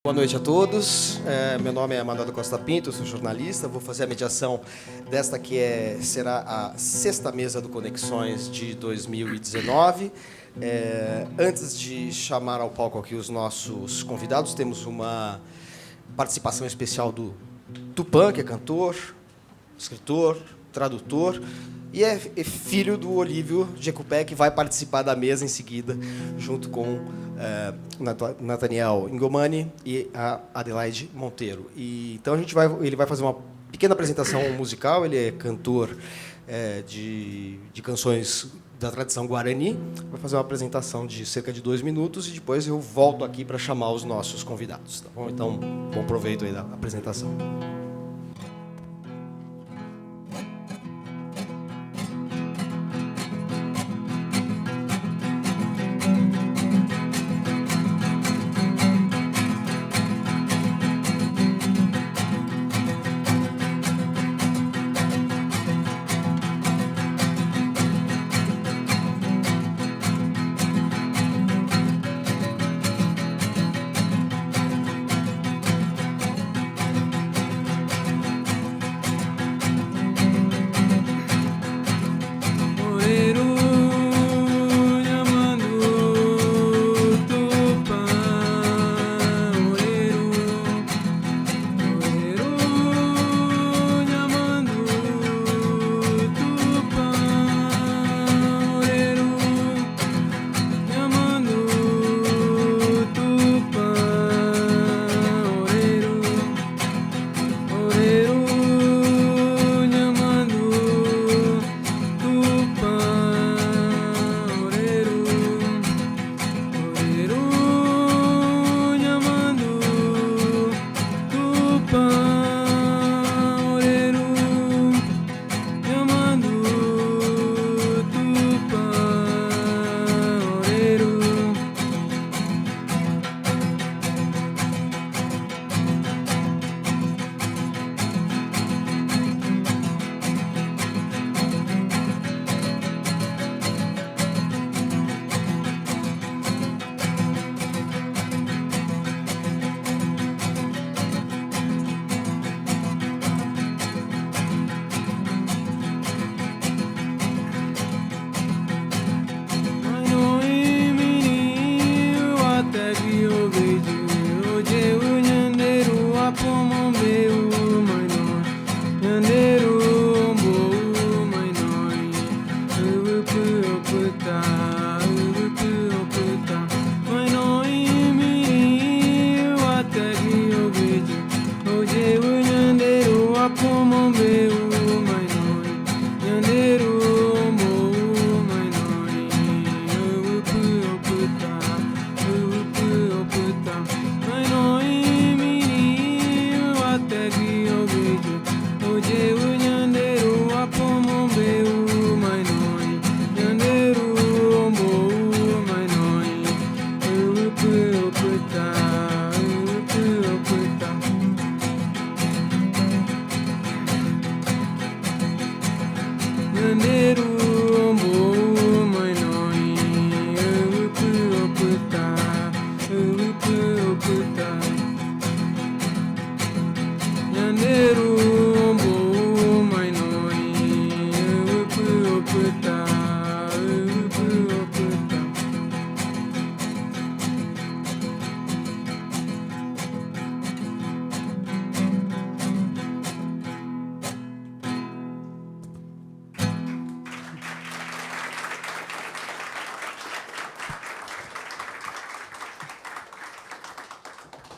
Boa noite a todos. Meu nome é Manuel Costa Pinto, eu sou jornalista. Vou fazer a mediação desta que será a sexta mesa do Conexões de 2019. Antes de chamar ao palco aqui os nossos convidados, temos uma participação especial do Tupã, que é cantor, escritor, tradutor, e é filho do Olívio Jecupé, que vai participar da mesa em seguida, junto com Nathaniel Ingomani e a Adelaide Monteiro. Então ele vai fazer uma pequena apresentação musical. Ele é cantor de canções da tradição guarani. Vai fazer uma apresentação de cerca de 2 minutos e depois eu volto aqui para chamar os nossos convidados. Tá bom? Então, bom proveito aí da apresentação.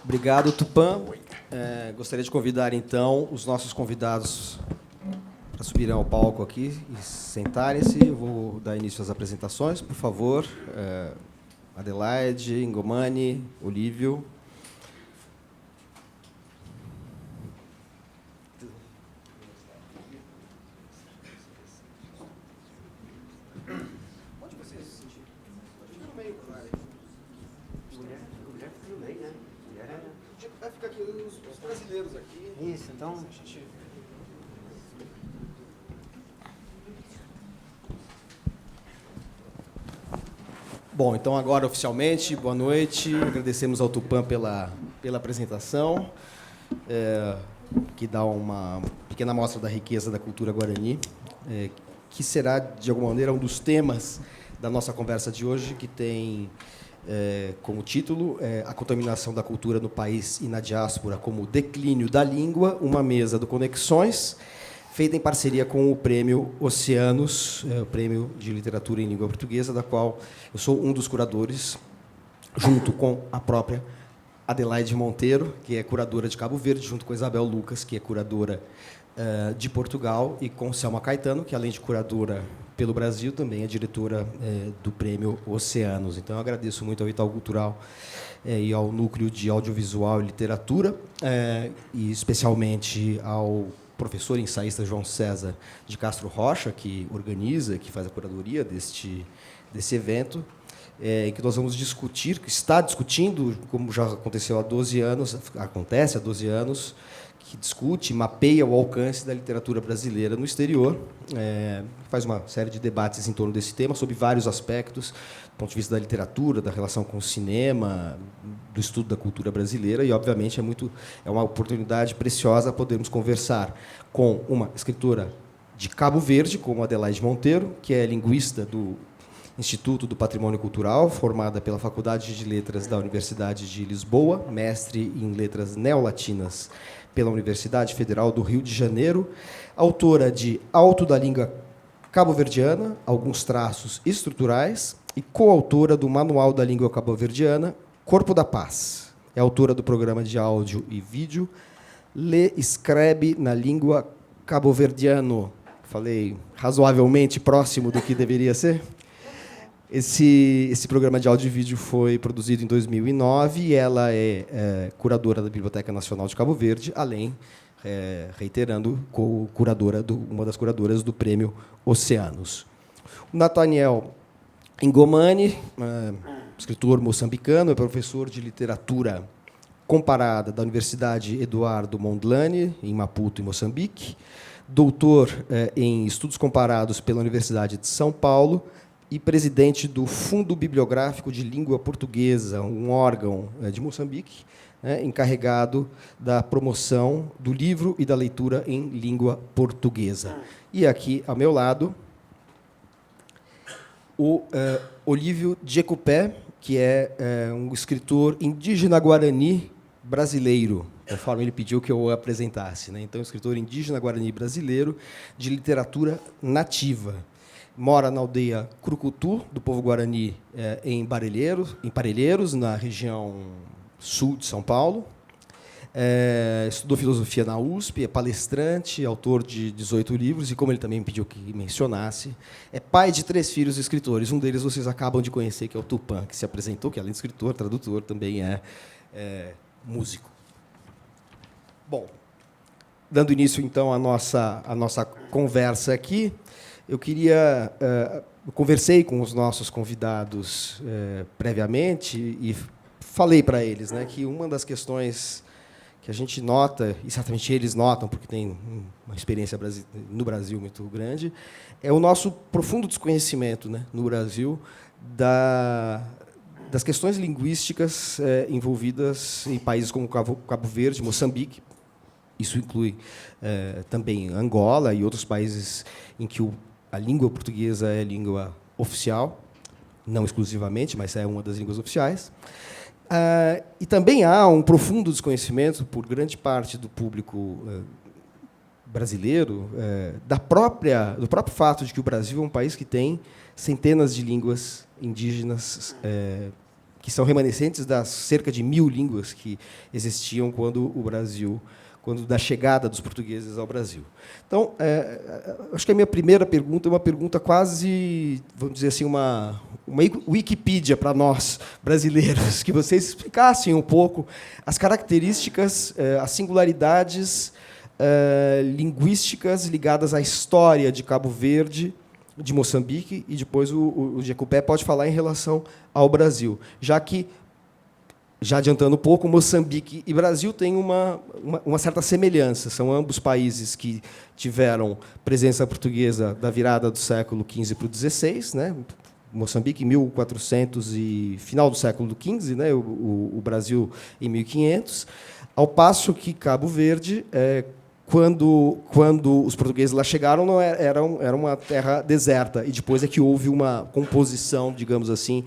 Obrigado, Tupã. Gostaria de convidar, então, os nossos convidados para subirem ao palco aqui e sentarem-se. Eu vou dar início às apresentações, por favor. Adelaide, Ingomani, Olívio. Onde você se sentir? Pode ficar no meio, claro. Mulher também, né? Mulher Vai ficar aqui os brasileiros aqui. Isso, então. Bom, então agora oficialmente, boa noite. Agradecemos ao Tupã pela apresentação, que dá uma pequena amostra da riqueza da cultura guarani, que será, de alguma maneira, um dos temas da nossa conversa de hoje, que tem como título A Contaminação da Cultura no País e na Diáspora como Declínio da Língua, uma mesa do Conexões, feita em parceria com o Prêmio Oceanos, o Prêmio de Literatura em Língua Portuguesa, da qual eu sou um dos curadores, junto com a própria Adelaide Monteiro, que é curadora de Cabo Verde, junto com Isabel Lucas, que é curadora de Portugal, e com Selma Caetano, que, além de curadora pelo Brasil, também é diretora do Prêmio Oceanos. Então, eu agradeço muito ao Itaú Cultural e ao Núcleo de Audiovisual e Literatura, e especialmente ao professor ensaísta João César de Castro Rocha, que organiza, que faz a curadoria desse evento, em que nós vamos discutir, que está discutindo, como já aconteceu há 12 anos, acontece há 12 anos, que discute, mapeia o alcance da literatura brasileira no exterior, faz uma série de debates em torno desse tema, sob vários aspectos, do ponto de vista da literatura, da relação com o cinema, do estudo da cultura brasileira, e, obviamente, é uma oportunidade preciosa podermos conversar com uma escritora de Cabo Verde, como Adelaide Monteiro, que é linguista do Instituto do Patrimônio Cultural, formada pela Faculdade de Letras da Universidade de Lisboa, mestre em Letras Neolatinas pela Universidade Federal do Rio de Janeiro, autora de Alto da Língua Cabo-Verdiana, alguns traços estruturais, e coautora do Manual da Língua Cabo-Verdiana, Corpo da Paz. É autora do programa de áudio e vídeo Lê Escreve na Língua Cabo-Verdiano. Falei razoavelmente próximo do que deveria ser. Esse programa de áudio e vídeo foi produzido em 2009 e ela é curadora da Biblioteca Nacional de Cabo Verde, além, reiterando, uma das curadoras do Prêmio Oceanos. O Nathaniel Ingomani, escritor moçambicano, é professor de literatura comparada da Universidade Eduardo Mondlane, em Maputo, em Moçambique, doutor em estudos comparados pela Universidade de São Paulo, e presidente do Fundo Bibliográfico de Língua Portuguesa, um órgão de Moçambique, encarregado da promoção do livro e da leitura em língua portuguesa. E aqui, ao meu lado, o Olívio Jecupé, que é um escritor indígena guarani brasileiro, conforme ele pediu que eu o apresentasse. Então, escritor indígena guarani brasileiro de literatura nativa. Mora na aldeia Crucutu, do povo guarani, em Parelheiros, na região sul de São Paulo. Estudou filosofia na USP, é palestrante, autor de 18 livros, e, como ele também pediu que mencionasse, é pai de 3 filhos escritores. Um deles vocês acabam de conhecer, que é o Tupã, que se apresentou, que, além de escritor, tradutor, também é músico. Bom, dando início, então, à nossa conversa aqui, eu conversei com os nossos convidados previamente e falei para eles, que uma das questões que a gente nota, e certamente eles notam, porque tem uma experiência no Brasil muito grande, é o nosso profundo desconhecimento, no Brasil, das questões linguísticas envolvidas em países como Cabo Verde, Moçambique. Isso inclui também Angola e outros países em que a língua portuguesa é língua oficial, não exclusivamente, mas é uma das línguas oficiais. E também há um profundo desconhecimento, por grande parte do público brasileiro, do próprio fato de que o Brasil é um país que tem centenas de línguas indígenas, que são remanescentes das cerca de 1000 línguas que existiam quando da chegada dos portugueses ao Brasil. Então, acho que a minha primeira pergunta é uma pergunta quase, vamos dizer assim, uma Wikipedia para nós, brasileiros, que vocês explicassem um pouco as características, as singularidades linguísticas ligadas à história de Cabo Verde, de Moçambique, e depois o Jecupé pode falar em relação ao Brasil, já que já adiantando um pouco, Moçambique e Brasil têm uma certa semelhança. São ambos países que tiveram presença portuguesa da virada do século XV para o XVI, né? Moçambique em 1400 e final do século XV, né? O Brasil em 1500, ao passo que Cabo Verde, quando os portugueses lá chegaram, não era uma terra deserta, e depois é que houve uma composição, digamos assim,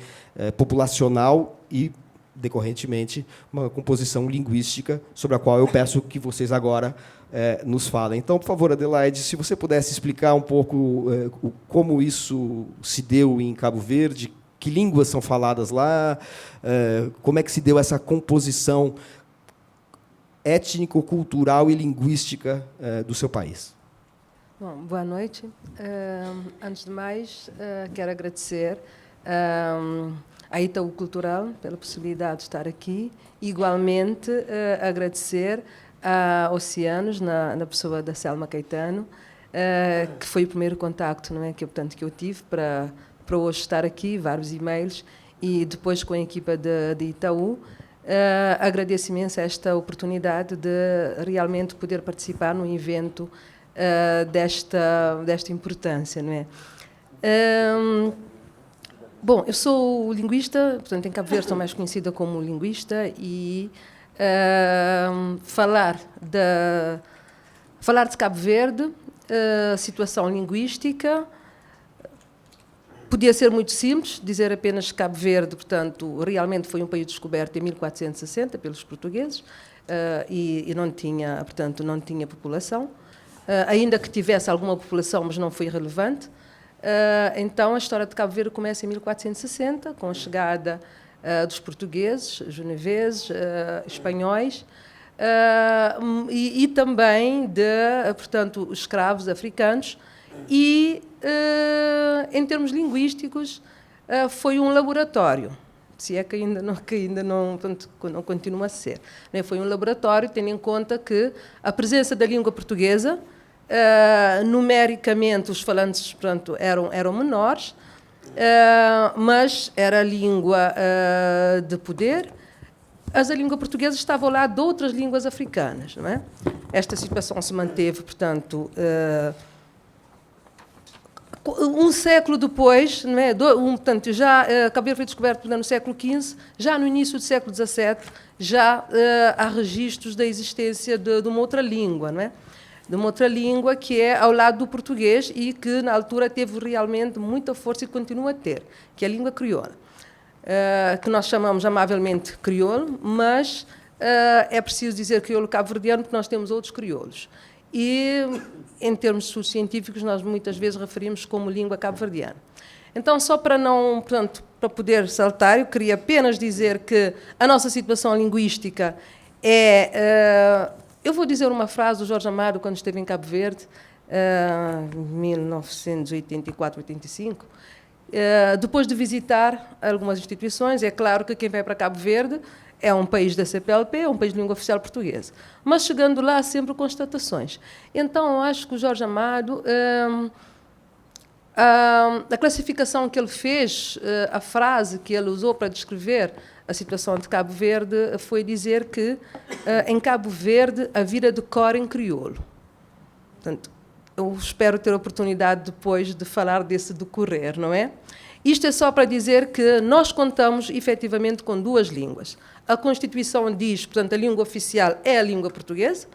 populacional e, decorrentemente, uma composição linguística, sobre a qual eu peço que vocês agora nos falem. Então, por favor, Adelaide, se você pudesse explicar um pouco como isso se deu em Cabo Verde, que línguas são faladas lá, como é que se deu essa composição étnico, cultural e linguística do seu país. Bom, boa noite. Antes de mais, quero agradecer à Itaú Cultural pela possibilidade de estar aqui. Igualmente, agradecer a Oceanos, na pessoa da Selma Caetano, que foi o primeiro contacto, não é, que eu tive para hoje estar aqui, vários e-mails, e depois com a equipa de Itaú. Agradeço imenso esta oportunidade de realmente poder participar num evento desta importância, não é? Bom, eu sou linguista, portanto, em Cabo Verde sou mais conhecida como linguista, e falar de Cabo Verde, situação linguística, podia ser muito simples, dizer apenas que Cabo Verde, portanto, realmente foi um país descoberto em 1460 pelos portugueses, e não tinha, portanto, não tinha população, ainda que tivesse alguma população, mas não foi relevante. Então, a história de Cabo Verde começa em 1460, com a chegada dos portugueses, geneveses, espanhóis, e também de, portanto, os escravos africanos. E, em termos linguísticos, foi um laboratório, se é que ainda não, portanto, não continua a ser. Foi um laboratório, tendo em conta que a presença da língua portuguesa, numericamente, os falantes, portanto, eram menores, mas era a língua de poder. A língua portuguesa estava ao lado de outras línguas africanas, não é? Esta situação se manteve, portanto, um século depois, não é? Portanto, já Cabo Verde foi descoberto no século XV, já no início do século XVII, já há registros da existência de uma outra língua, não é? De uma outra língua que é ao lado do português e que, na altura, teve realmente muita força e continua a ter, que é a língua crioula, que nós chamamos amavelmente crioulo, mas é preciso dizer crioulo cabo-verdiano porque nós temos outros crioulos. E, em termos de estudos científicos, nós muitas vezes referimos como língua cabo-verdiana. Então, só para não, portanto, para poder saltar, eu queria apenas dizer que a nossa situação linguística eu vou dizer uma frase do Jorge Amado, quando esteve em Cabo Verde, em 1984, 85, depois de visitar algumas instituições. É claro que quem vai para Cabo Verde é um país da CPLP, é um país de língua oficial portuguesa. Mas, chegando lá, há sempre constatações. Então, eu acho que o Jorge Amado, a classificação que ele fez, a frase que ele usou para descrever a situação de Cabo Verde, foi dizer que, em Cabo Verde, a vida decorre em crioulo. Portanto, eu espero ter a oportunidade depois de falar desse decorrer, não é? Isto é só para dizer que nós contamos, efetivamente, com duas línguas. A Constituição diz, portanto, a língua oficial é a língua portuguesa,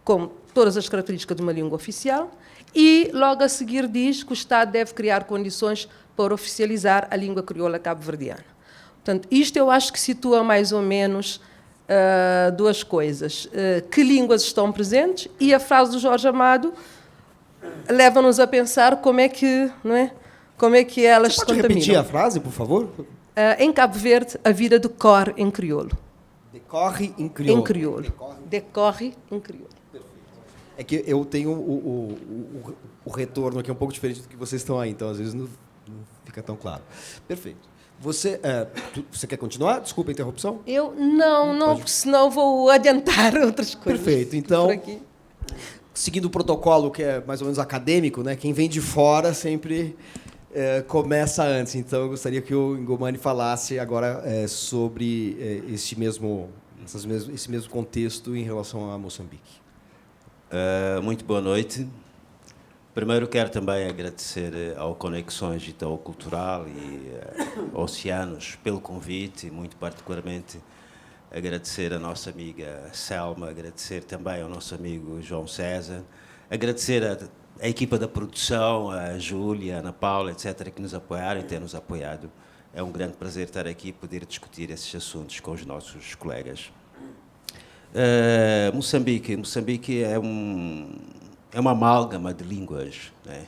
com todas as características de uma língua oficial, e logo a seguir diz que o Estado deve criar condições para oficializar a língua crioula cabo-verdiana. Portanto, isto eu acho que situa mais ou menos duas coisas. Que línguas estão presentes, e a frase do Jorge Amado leva-nos a pensar como é que, não é? Como é que elas se contaminam. Pode repetir a frase, por favor? Em Cabo Verde, a vida decorre em crioulo. Decorre em crioulo. Em crioulo. Decorre em crioulo. É que eu tenho o retorno aqui um pouco diferente do que vocês estão aí, então às vezes não fica tão claro. Perfeito. Você quer continuar? Desculpa a interrupção. Eu não, porque senão vou adiantar outras coisas. Perfeito. Então, seguindo o protocolo que é mais ou menos acadêmico, né? Quem vem de fora sempre começa antes. Então, eu gostaria que o Ingomani falasse agora sobre esse mesmo contexto em relação a Moçambique. Muito boa noite. Primeiro, quero também agradecer ao Conexões Itaú Cultural e Oceanos pelo convite, e muito particularmente agradecer a nossa amiga Selma, agradecer também ao nosso amigo João César, agradecer a equipa da produção, a Júlia, a Ana Paula, etc., que nos apoiaram e têm nos apoiado. É um grande prazer estar aqui e poder discutir esses assuntos com os nossos colegas. Moçambique é uma amálgama de línguas, né?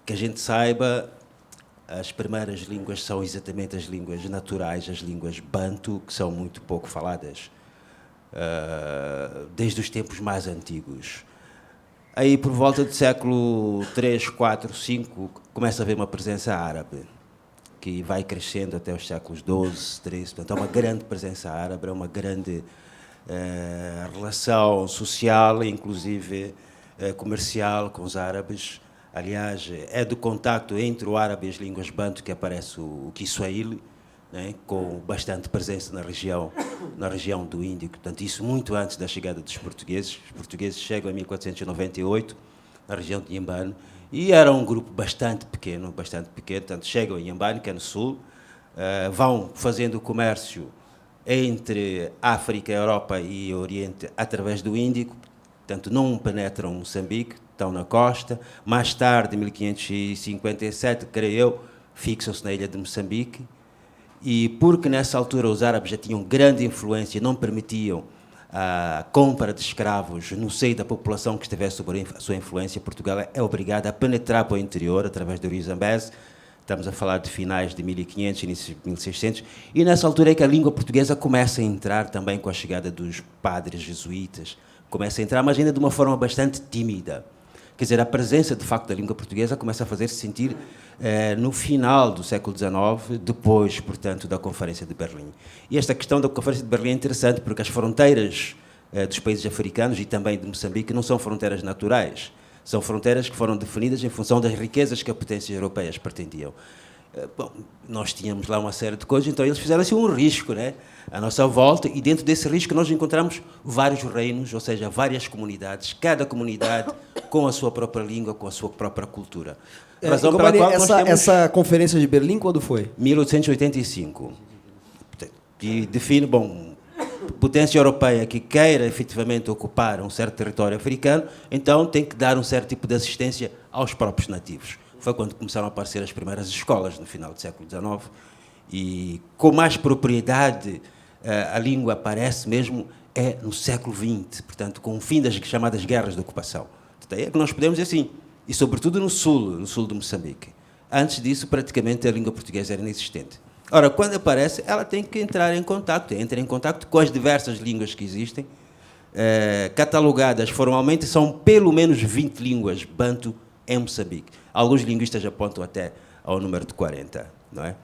Que a gente saiba, as primeiras línguas são exatamente as línguas naturais, as línguas bantu, que são muito pouco faladas, desde os tempos mais antigos. Aí, por volta do século 3, 4, 5, começa a haver uma presença árabe, que vai crescendo até os séculos 12, 13. Portanto, há uma grande presença árabe, é uma grande relação social, inclusive comercial, com os árabes. Aliás, é do contacto entre o árabe e as línguas bantu que aparece o Kiswahili, né, com bastante presença na região do Índico. Portanto, isso muito antes da chegada dos portugueses. Os portugueses chegam em 1498, na região de Inhambane, e era um grupo bastante pequeno, portanto, chegam em Inhambane, que é no sul, vão fazendo comércio entre África, Europa e Oriente através do Índico, portanto, não penetram Moçambique, estão na costa. Mais tarde, em 1557, creio eu, fixam-se na ilha de Moçambique, e porque nessa altura os árabes já tinham grande influência, não permitiam a compra de escravos no seio da população que estivesse sob a sua influência, Portugal é obrigada a penetrar para o interior através do rio Zambeze. Estamos a falar de finais de 1500, início de 1600, e nessa altura é que a língua portuguesa começa a entrar também com a chegada dos padres jesuítas, começa a entrar, mas ainda de uma forma bastante tímida. Quer dizer, a presença, de facto, da língua portuguesa começa a fazer-se sentir no final do século XIX, depois, portanto, da Conferência de Berlim. E esta questão da Conferência de Berlim é interessante porque as fronteiras dos países africanos e também de Moçambique não são fronteiras naturais. São fronteiras que foram definidas em função das riquezas que as potências europeias pretendiam. Bom, nós tínhamos lá uma série de coisas, então eles fizeram assim um risco, né, à nossa volta, e dentro desse risco nós encontramos vários reinos, ou seja, várias comunidades, cada comunidade com a sua própria língua, com a sua própria cultura. Razão pela qual nós temos essa Conferência de Berlim, quando foi? 1885. E define, bom, potência europeia que queira efetivamente ocupar um certo território africano, então tem que dar um certo tipo de assistência aos próprios nativos. Foi quando começaram a aparecer as primeiras escolas, no final do século XIX, e com mais propriedade a língua aparece mesmo no século XX, portanto, com o fim das chamadas guerras de ocupação. Daí é que nós podemos dizer assim, e sobretudo no sul de Moçambique. Antes disso, praticamente, a língua portuguesa era inexistente. Ora, quando aparece, ela tem que entrar em contacto, entra em contacto com as diversas línguas que existem, catalogadas formalmente, são pelo menos 20 línguas bantu em Moçambique. Alguns linguistas apontam até ao número de 40, não é?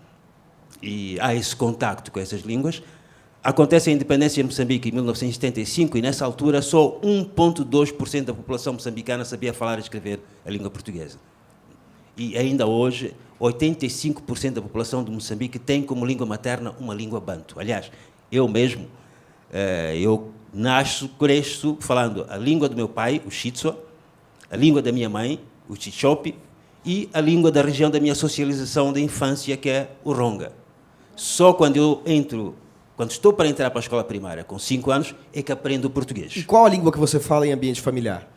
E há esse contacto com essas línguas. Acontece a independência de Moçambique em 1975 e, nessa altura, só 1,2% da população moçambicana sabia falar e escrever a língua portuguesa. E ainda hoje, 85% da população de Moçambique tem como língua materna uma língua bantu. Aliás, eu mesmo, eu cresço falando a língua do meu pai, o Xitsua, a língua da minha mãe, o Chichope, e a língua da região da minha socialização da infância, que é o Ronga. Só quando estou para entrar para a escola primária, com 5 anos, é que aprendo o português. E qual a língua que você fala em ambiente familiar?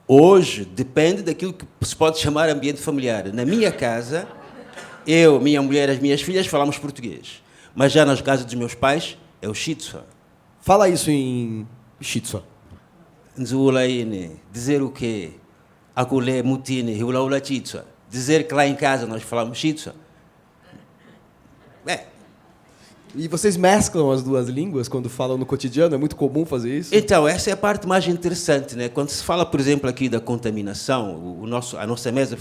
Hoje, depende daquilo que se pode chamar ambiente familiar. Na minha casa, eu, minha mulher e as minhas filhas falamos português. Mas já nas casas dos meus pais, é o Xitsua. Fala isso em Xitsua. Nzulaine, dizer o quê? Acolé, mutine, hulaula Xitsua. Dizer que lá em casa nós falamos Xitsua. E vocês mesclam as duas línguas quando falam no cotidiano? É muito comum fazer isso? Então, essa é a parte mais interessante, né? Quando se fala, por exemplo, aqui da contaminação, a nossa mesa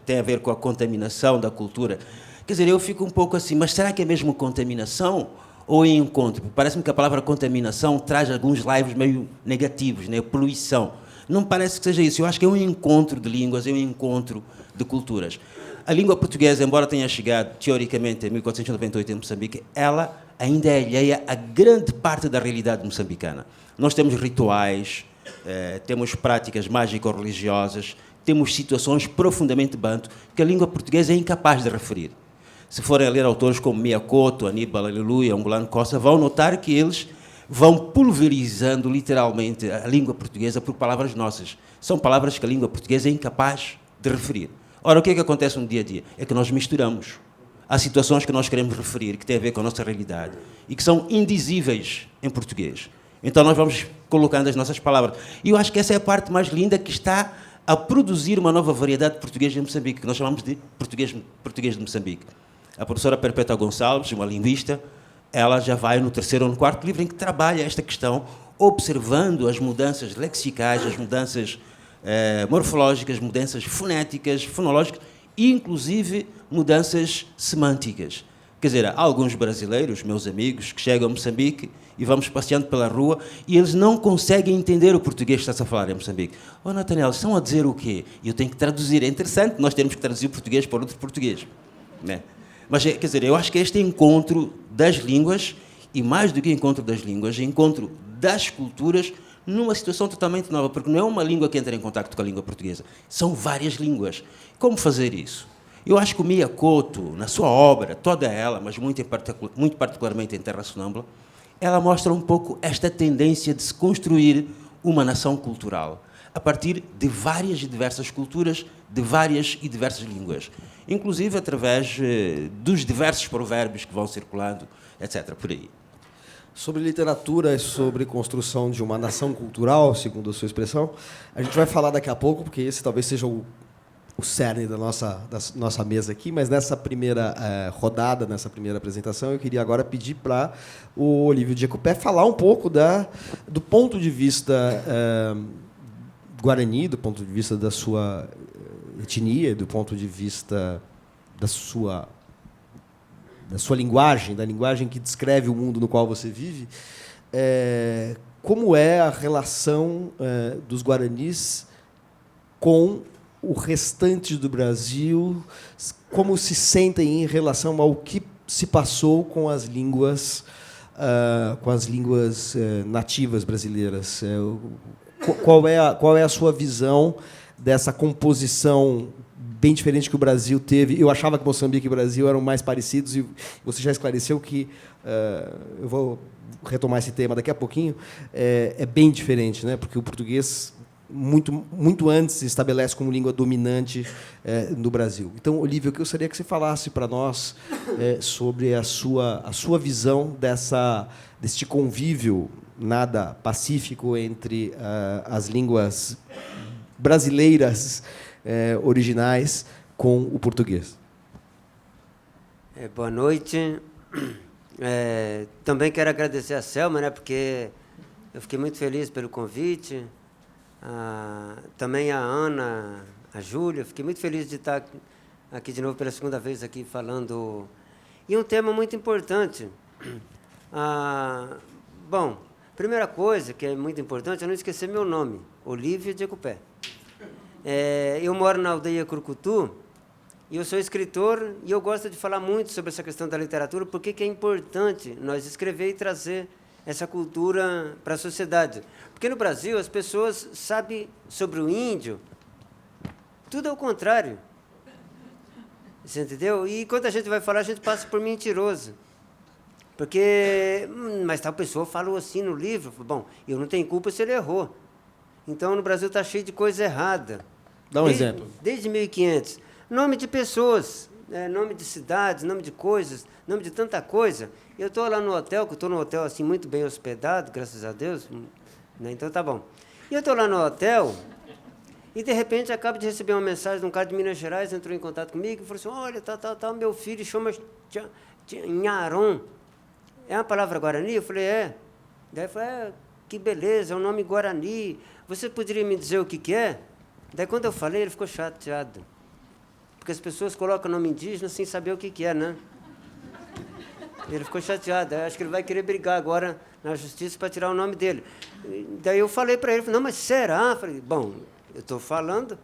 tem a ver com a contaminação da cultura. Quer dizer, eu fico um pouco assim, mas será que é mesmo contaminação ou é encontro? Parece-me que a palavra contaminação traz alguns lives meio negativos, né? Poluição. Não parece que seja isso. Eu acho que é um encontro de línguas, é um encontro de culturas. a língua portuguesa, embora tenha chegado, teoricamente, em 1498 em Moçambique, ela ainda é alheia a grande parte da realidade moçambicana. Nós temos rituais, temos práticas mágico-religiosas, temos situações profundamente banto que a língua portuguesa é incapaz de referir. Se forem a ler autores como Mia Couto, Aníbal Aleluia, Angolano Costa, vão notar que eles vão pulverizando literalmente a língua portuguesa por palavras nossas. São palavras que a língua portuguesa é incapaz de referir. Ora, o que é que acontece no dia a dia? É que nós misturamos. Há situações que nós queremos referir, que têm a ver com a nossa realidade, e que são indizíveis em português. Então nós vamos colocando as nossas palavras. E eu acho que essa é a parte mais linda que está a produzir uma nova variedade de português em Moçambique, que nós chamamos de português de Moçambique. A professora Perpétua Gonçalves, uma linguista, ela já vai no 3º ou no 4º livro em que trabalha esta questão, observando as mudanças lexicais, as mudanças morfológicas, mudanças fonéticas, fonológicas e, inclusive, mudanças semânticas. Quer dizer, há alguns brasileiros, meus amigos, que chegam a Moçambique e vamos passeando pela rua e eles não conseguem entender o português que está-se a falar em Moçambique. Oh, Nathaniel, estão a dizer o quê? E eu tenho que traduzir. É interessante, nós temos que traduzir o português para outro português. Né? Mas, quer dizer, eu acho que este encontro das línguas, e mais do que encontro das línguas, encontro das culturas, numa situação totalmente nova, porque não é uma língua que entra em contacto com a língua portuguesa, são várias línguas. Como fazer isso? Eu acho que o Mia Couto, na sua obra, toda ela, mas muito particularmente em Terra Sonâmbula, ela mostra um pouco esta tendência de se construir uma nação cultural, a partir de várias e diversas culturas, de várias e diversas línguas, inclusive através dos diversos provérbios que vão circulando, etc., por aí. Sobre literatura e sobre construção de uma nação cultural, segundo a sua expressão, a gente vai falar daqui a pouco, porque esse talvez seja o cerne da nossa mesa aqui, mas nessa primeira rodada, nessa primeira apresentação, eu queria agora pedir para o Olívio Jecopé falar um pouco do ponto de vista guarani, do ponto de vista da sua etnia, do ponto de vista da sua linguagem, da linguagem que descreve o mundo no qual você vive, como é a relação dos guaranis com o restante do Brasil, como se sentem em relação ao que se passou com as línguas nativas brasileiras. Qual é a sua visão dessa composição bem diferente que o Brasil teve? Eu achava que Moçambique e Brasil eram mais parecidos, e você já esclareceu que, eu vou retomar esse tema daqui a pouquinho, é bem diferente, né? Porque o português muito antes se estabelece como língua dominante no Brasil. Então, Olívio, eu gostaria que você falasse para nós sobre a sua visão deste convívio nada pacífico entre as línguas brasileiras originais com o português. Boa noite. Também quero agradecer a Selma, né, porque eu fiquei muito feliz pelo convite. Também a Ana, a Júlia, fiquei muito feliz de estar aqui de novo pela segunda vez aqui falando. E um tema muito importante. Bom, primeira coisa que é muito importante é não esquecer meu nome, Olívio Jecopé. Eu moro na aldeia Curucutu e eu sou escritor e eu gosto de falar muito sobre essa questão da literatura, porque que é importante nós escrever e trazer essa cultura para a sociedade. Porque no Brasil as pessoas sabem sobre o índio tudo ao contrário. Você entendeu? E quando a gente vai falar, a gente passa por mentiroso. Porque, mas tal pessoa falou assim no livro. Bom, eu não tenho culpa se ele errou. Então, no Brasil está cheio de coisa errada. Dá um exemplo. Desde 1500. Nome de pessoas, nome de cidades, nome de coisas, nome de tanta coisa. Eu estou lá no hotel, que eu estou no hotel assim, muito bem hospedado, graças a Deus. Né? Então, tá bom. E eu estou lá no hotel e, de repente, acabo de receber uma mensagem de um cara de Minas Gerais, entrou em contato comigo e falou assim, olha, tal, meu filho chama Nharon. É uma palavra guarani? Eu falei, é. Daí eu falei, que beleza, é um nome guarani. Você poderia me dizer o que é? Daí, quando eu falei, ele ficou chateado. Porque as pessoas colocam nome indígena sem saber o que é, né? Ele ficou chateado. Acho que ele vai querer brigar agora na justiça para tirar o nome dele. Daí eu falei para ele, não, mas será? Eu falei, bom, eu estou falando.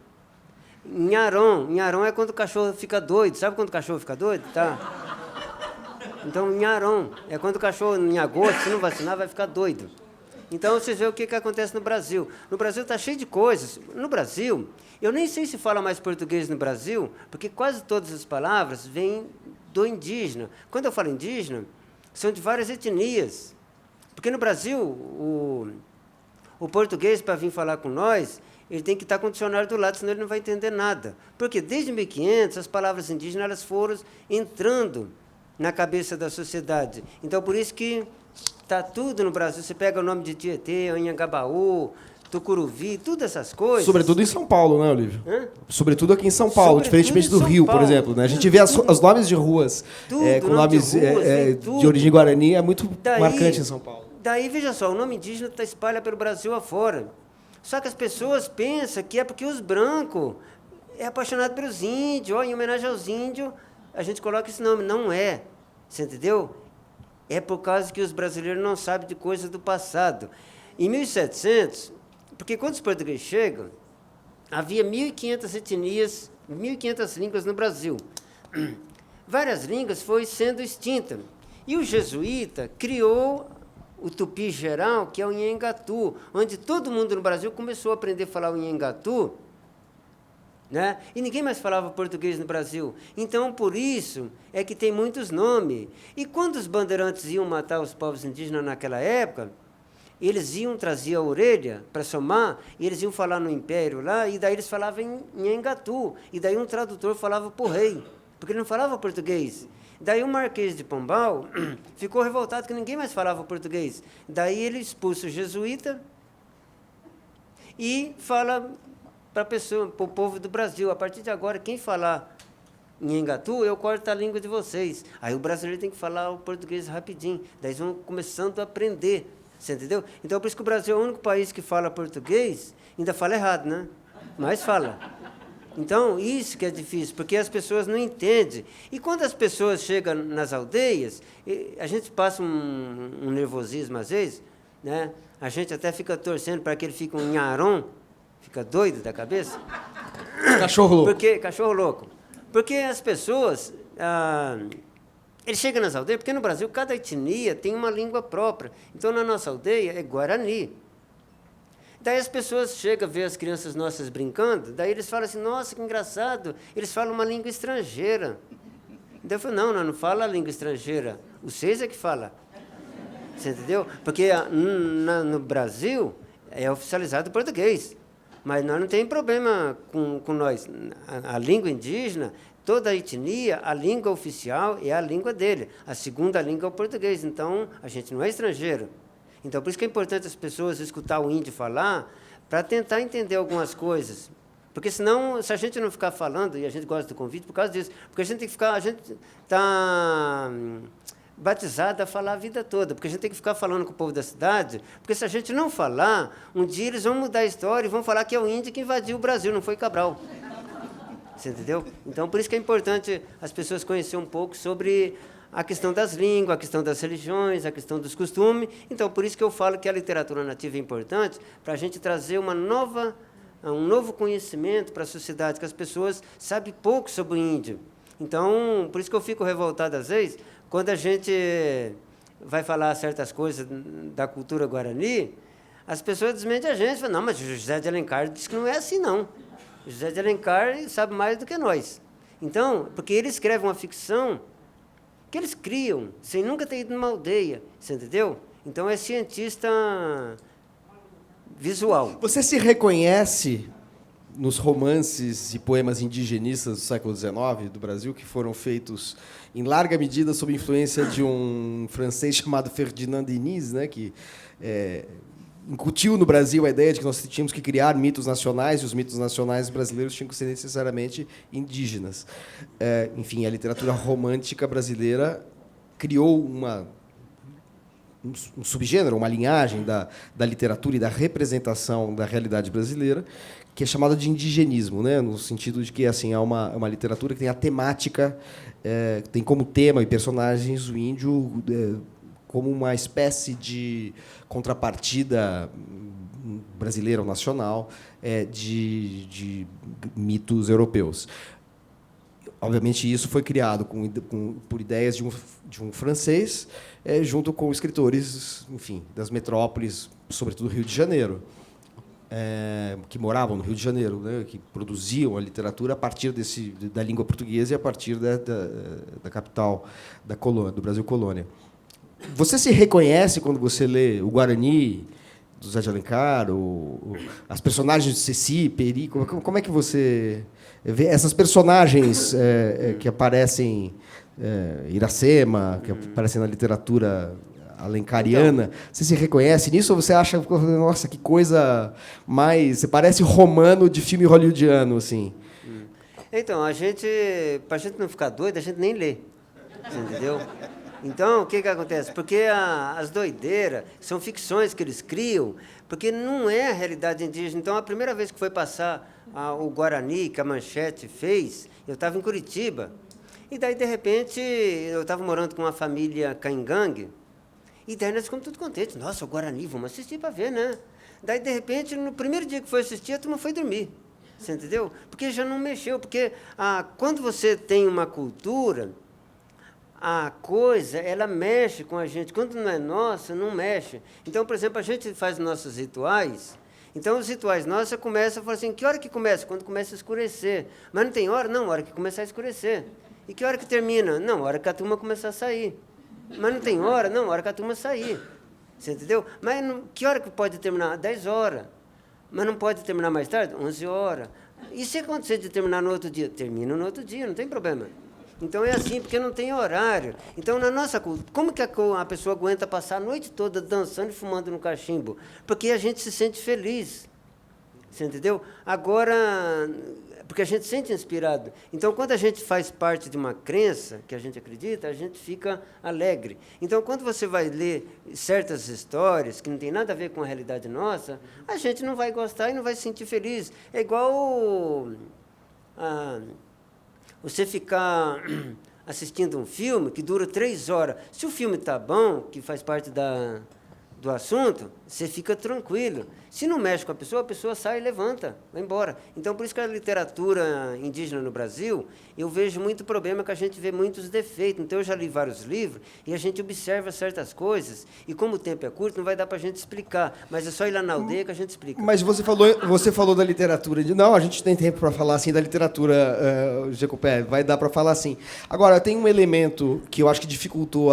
Nharon. Nharon é quando o cachorro fica doido. Sabe quando o cachorro fica doido? Tá. Então, nharon é quando o cachorro, em agosto, se não vacinar, vai ficar doido. Então, vocês veem o que acontece no Brasil. No Brasil está cheio de coisas. No Brasil, eu nem sei se fala mais português no Brasil, porque quase todas as palavras vêm do indígena. Quando eu falo indígena, são de várias etnias. Porque no Brasil, o português, para vir falar com nós, ele tem que estar com o dicionário do lado, senão ele não vai entender nada. Porque desde 1500, as palavras indígenas elas foram entrando na cabeça da sociedade. Então, por isso que está tudo no Brasil. Você pega o nome de Tietê, Anhangabaú, Tucuruvi, todas essas coisas. Sobretudo em São Paulo, né, Olívio? Sobretudo aqui em São Paulo, Sobretudo diferentemente do Rio, por exemplo. Né? A gente vê os nomes de ruas com nomes de origem guarani, é muito marcante em São Paulo. Daí, veja só, o nome indígena está espalhado pelo Brasil afora. Só que as pessoas pensam que é porque os brancos é apaixonado pelos índios, em homenagem aos índios, a gente coloca esse nome. Não é. Você entendeu? É por causa que os brasileiros não sabem de coisas do passado. Em 1700, porque quando os portugueses chegam, havia 1.500 etnias, 1.500 línguas no Brasil. Várias línguas foram sendo extintas. E o jesuíta criou o tupi geral, que é o Nhengatu, onde todo mundo no Brasil começou a aprender a falar o Nhengatu, né? E ninguém mais falava português no Brasil. Então, por isso, é que tem muitos nomes. E quando os bandeirantes iam matar os povos indígenas naquela época, eles traziam a orelha para somar, e eles iam falar no Império lá, e daí eles falavam em Nhengatu. E daí um tradutor falava para o rei, porque ele não falava português. Daí o Marquês de Pombal ficou revoltado que ninguém mais falava português. Daí ele expulsa o jesuíta e fala para o povo do Brasil: a partir de agora, quem falar Nhengatu, eu corto a língua de vocês. Aí o brasileiro tem que falar o português rapidinho. Daí eles vão começando a aprender. Você entendeu? Então, por isso que o Brasil é o único país que fala português, ainda fala errado, né? Mas fala. Então, isso que é difícil, porque as pessoas não entendem. E quando as pessoas chegam nas aldeias, a gente passa um nervosismo às vezes, né? A gente até fica torcendo para que ele fique um nharon, fica doido da cabeça. Cachorro louco. Cachorro louco. Porque as pessoas... eles chegam nas aldeias, porque no Brasil cada etnia tem uma língua própria. Então, na nossa aldeia é Guarani. Daí as pessoas chegam a ver as crianças nossas brincando, daí eles falam assim: nossa, que engraçado, eles falam uma língua estrangeira. Daí eu falo: não, não fala a língua estrangeira, vocês é que falam. Você entendeu? Porque no Brasil é oficializado o português, mas nós não tem problema com nós. A língua indígena, toda a etnia, a língua oficial é a língua dele. A segunda língua é o português, então a gente não é estrangeiro. Então, por isso que é importante as pessoas escutar o índio falar, para tentar entender algumas coisas. Porque, senão, se a gente não ficar falando, e a gente gosta do convite por causa disso, porque a gente tem que ficar, a gente está batizado a falar a vida toda, porque a gente tem que ficar falando com o povo da cidade, porque se a gente não falar, um dia eles vão mudar a história e vão falar que é o índio que invadiu o Brasil, não foi Cabral. Você entendeu? Então, por isso que é importante as pessoas conhecerem um pouco sobre a questão das línguas, a questão das religiões, a questão dos costumes. Então, por isso que eu falo que a literatura nativa é importante para a gente trazer um novo conhecimento para a sociedade, que as pessoas sabem pouco sobre o índio. Então, por isso que eu fico revoltado às vezes, quando a gente vai falar certas coisas da cultura guarani, as pessoas desmentem a gente. Falam: não, mas o José de Alencar disse que não é assim, não. O José de Alencar sabe mais do que nós. Então, porque ele escreve uma ficção que eles criam, sem nunca ter ido numa aldeia, você entendeu? Então, é cientista visual. Você se reconhece nos romances e poemas indigenistas do século XIX do Brasil, que foram feitos em larga medida sob influência de um francês chamado Ferdinand Denis, né, que incutiu no Brasil a ideia de que nós tínhamos que criar mitos nacionais, e os mitos nacionais brasileiros tinham que ser necessariamente indígenas. Enfim, a literatura romântica brasileira criou um subgênero, uma linhagem da literatura e da representação da realidade brasileira, que é chamada de indigenismo, né? No sentido de que assim, é uma literatura que tem a temática, tem como tema e personagens o índio como uma espécie de contrapartida brasileira ou nacional, de mitos europeus. Obviamente, isso foi criado por ideias de um francês, junto com escritores, enfim, das metrópoles, sobretudo Rio de Janeiro, que moravam no Rio de Janeiro, né, que produziam a literatura a partir da língua portuguesa e a partir da capital da colônia, do Brasil colônia. Você se reconhece quando você lê o Guarani, do Zé de Alencar, as personagens de Ceci, Peri? Como é que você vê essas personagens que aparecem, Iracema, que aparecem na literatura alencariana? Então, você se reconhece nisso ou você acha, nossa, que coisa mais... Você parece romano de filme hollywoodiano, assim. Então, para a gente não ficar doido, a gente nem lê. Você entendeu? Então, o que acontece? Porque as doideiras são ficções que eles criam, porque não é a realidade indígena. Então, a primeira vez que foi passar o Guarani, que a Manchete fez, eu estava em Curitiba. E daí, de repente, eu estava morando com uma família caingangue, e daí nós ficamos tudo contentes. Nossa, o Guarani, vamos assistir para ver, né? Daí, de repente, no primeiro dia que foi assistir, a turma foi dormir. Você entendeu? Porque já não mexeu. Porque quando você tem uma cultura... a coisa, ela mexe com a gente. Quando não é nossa, não mexe. Então, por exemplo, a gente faz nossos rituais. Então, os rituais nossos começam a falar assim, que hora que começa? Quando começa a escurecer. Mas não tem hora? Não, hora que começar a escurecer. E que hora que termina? Não, hora que a turma começar a sair. Mas não tem hora? Não, hora que a turma sair. Você entendeu? Mas que hora que pode terminar? 10 horas. Mas não pode terminar mais tarde? 11 horas. E se acontecer de terminar no outro dia? Termina no outro dia, não tem problema. Então, é assim, porque não tem horário. Então, na nossa cultura, como que a pessoa aguenta passar a noite toda dançando e fumando no cachimbo? Porque a gente se sente feliz. Você entendeu? Agora, porque a gente se sente inspirado. Então, quando a gente faz parte de uma crença, que a gente acredita, a gente fica alegre. Então, quando você vai ler certas histórias que não tem nada a ver com a realidade nossa, a gente não vai gostar e não vai se sentir feliz. É igual... você ficar assistindo um filme que dura 3 horas. Se o filme está bom, que faz parte do assunto, você fica tranquilo. Se não mexe com a pessoa sai e levanta, vai embora. Então, por isso que a literatura indígena no Brasil, eu vejo muito problema, que a gente vê muitos defeitos. Então, eu já li vários livros e a gente observa certas coisas. E como o tempo é curto, não vai dar para a gente explicar. Mas é só ir lá na aldeia que a gente explica. Mas você falou da literatura. Não, a gente tem tempo para falar assim da literatura, Jacopé, vai dar para falar assim. Agora, tem um elemento que eu acho que dificultou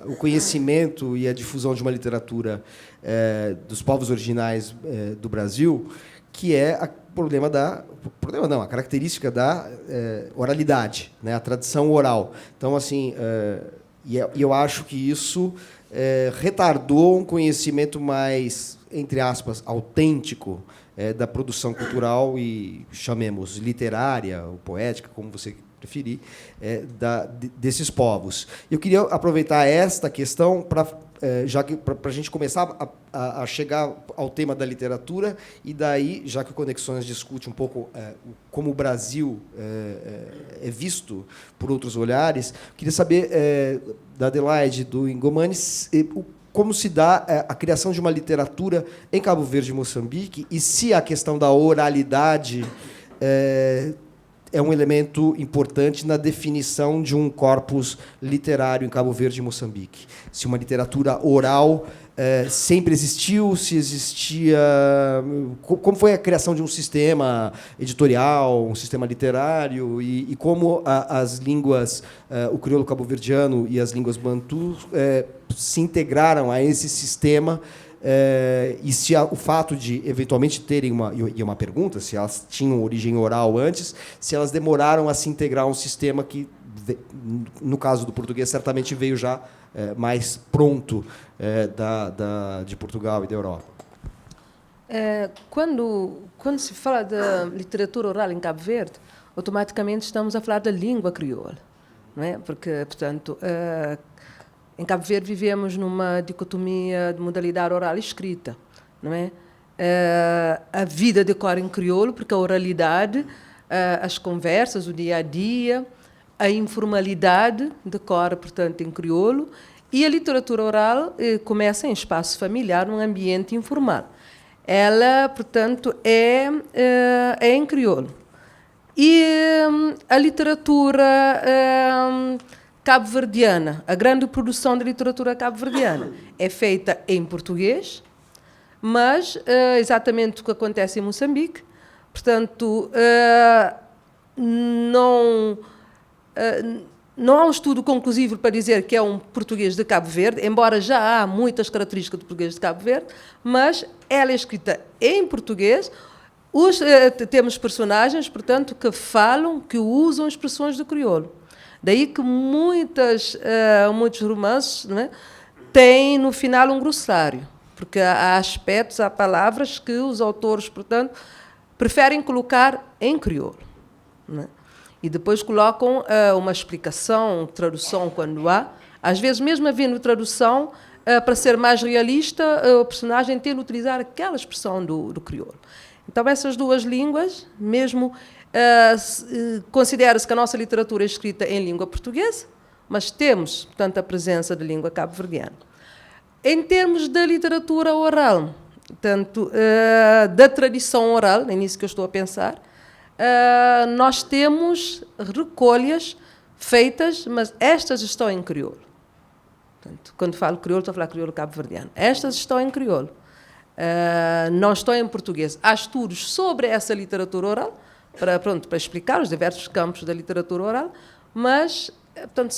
o conhecimento e a difusão de uma literatura dos povos originais do Brasil, que é a característica da oralidade, né, a tradição oral. Então, assim, eu acho que isso retardou um conhecimento mais, entre aspas, autêntico da produção cultural e, chamemos, literária ou poética, como você preferir, desses povos. Eu queria aproveitar esta questão para a gente começar a chegar ao tema da literatura, e daí, já que o Conexões discute um pouco como o Brasil é visto por outros olhares, queria saber da Adelaide, do Ingomanes, como se dá a criação de uma literatura em Cabo Verde e Moçambique, e se a questão da oralidade é um elemento importante na definição de um corpus literário em Cabo Verde e Moçambique. Se uma literatura oral sempre existiu, se existia... Como foi a criação de um sistema editorial, um sistema literário, e como as línguas, o crioulo cabo-verdiano e as línguas bantu se integraram a esse sistema, e se o fato de eventualmente terem uma pergunta, se elas tinham origem oral antes, se elas demoraram a se integrar a um sistema que, no caso do português, certamente veio já mais pronto de Portugal e da Europa. Quando se fala da literatura oral em Cabo Verde, automaticamente estamos a falar da língua crioula, não é? Porque, portanto, em Cabo Verde vivemos numa dicotomia de modalidade oral e escrita, não é? A vida decorre em crioulo, porque a oralidade, as conversas, o dia a dia, a informalidade decorre, portanto, em crioulo, e a literatura oral começa em espaço familiar, num ambiente informal. ela, portanto, é em crioulo. E a literatura cabo-verdiana, a grande produção da literatura cabo-verdiana é feita em português, mas exatamente o que acontece em Moçambique, portanto, não há um estudo conclusivo para dizer que é um português de Cabo Verde, embora já há muitas características do português de Cabo Verde, mas ela é escrita em português. Temos personagens, portanto, que falam, que usam expressões do crioulo. Daí que muitos romances, né, têm no final um glossário, porque há aspectos, há palavras que os autores, portanto, preferem colocar em crioulo, né? E depois colocam uma explicação, tradução quando há. Às vezes, mesmo havendo tradução, para ser mais realista, o personagem tem de utilizar aquela expressão do crioulo. Então, essas duas línguas, mesmo considera-se que a nossa literatura é escrita em língua portuguesa, mas temos, portanto, a presença da língua cabo-verdiana. Em termos da literatura oral, portanto, da tradição oral, é nisso que eu estou a pensar, nós temos recolhas feitas, mas estas estão em crioulo. Portanto, quando falo crioulo, estou a falar crioulo cabo-verdiano. Estas estão em crioulo. Não estão em português. Há estudos sobre essa literatura oral, para explicar os diversos campos da literatura oral, mas, portanto,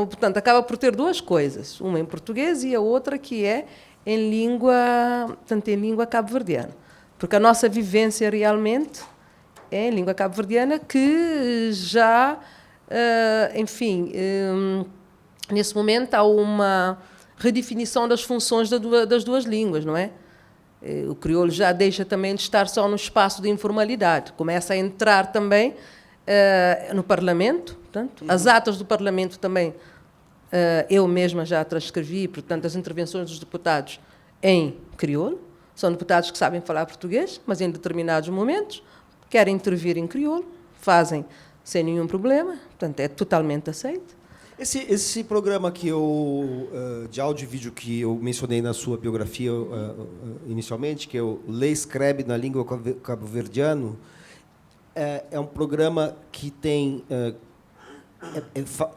portanto, acaba por ter duas coisas, uma em português e a outra que é em língua cabo-verdiana. Porque a nossa vivência realmente é em língua cabo-verdiana, que já, nesse momento há uma redefinição das funções das duas línguas, não é? O crioulo já deixa também de estar só no espaço de informalidade, começa a entrar também no Parlamento, portanto, as atas do Parlamento também, eu mesma já transcrevi, portanto, as intervenções dos deputados em crioulo. São deputados que sabem falar português, mas em determinados momentos querem intervir em crioulo, fazem sem nenhum problema, portanto, é totalmente aceito. Esse programa de áudio e vídeo que eu mencionei na sua biografia inicialmente, que é o Lei Escreve na Língua Cabo-Verdiano, é um programa que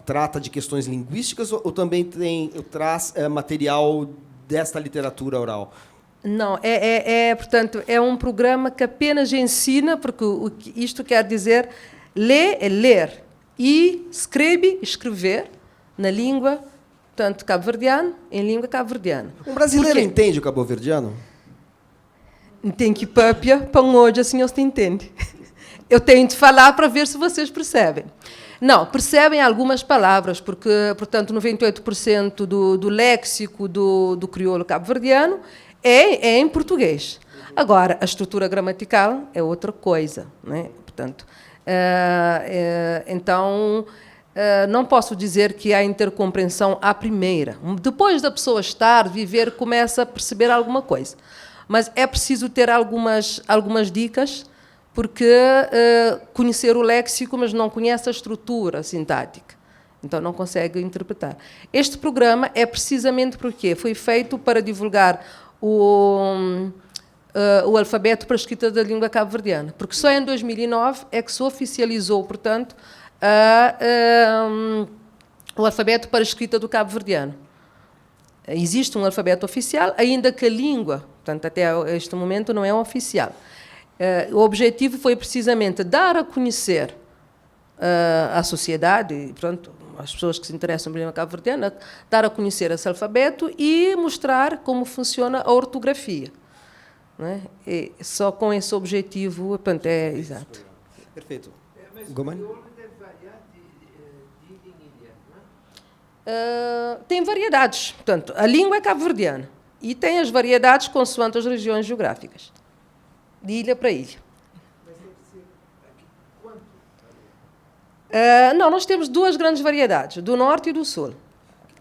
trata de questões linguísticas ou também traz material desta literatura oral? Não, portanto, é um programa que apenas ensina, porque isto quer dizer ler é ler, e escrever na língua, portanto, cabo-verdiano, em língua cabo-verdiana. Um brasileiro entende o cabo-verdiano? Tem que papia, pão hoje, assim eles te entendem. Eu tenho de falar para ver se vocês percebem. Não, percebem algumas palavras, porque, portanto, 98% do léxico do crioulo cabo-verdiano é em português. Agora, a estrutura gramatical é outra coisa, né? Portanto, então, não posso dizer que há intercompreensão à primeira. Depois da pessoa viver, começa a perceber alguma coisa. Mas é preciso ter algumas dicas, porque conhecer o léxico, mas não conhece a estrutura sintática. Então, não consegue interpretar. Este programa é precisamente porque foi feito para divulgar o alfabeto para a escrita da língua cabo-verdiana, porque só em 2009 é que se oficializou, portanto, o alfabeto para a escrita do cabo-verdiano. Existe um alfabeto oficial, ainda que a língua, portanto, até este momento, não é oficial. O objetivo foi precisamente dar a conhecer à sociedade, pronto, as pessoas que se interessam pela língua cabo-verdiana, dar a conhecer esse alfabeto e mostrar como funciona a ortografia. Não é? E só com esse objetivo, portanto, exato. Perfeito. Mas Gomani? o crioulo deve variar de ilha em ilha, não é? Tem variedades. Portanto, a língua é cabo-verdiana e tem as variedades consoante as regiões geográficas, de ilha para ilha. Mas deve ser aqui, quanto? Não, nós temos duas grandes variedades, do norte e do sul.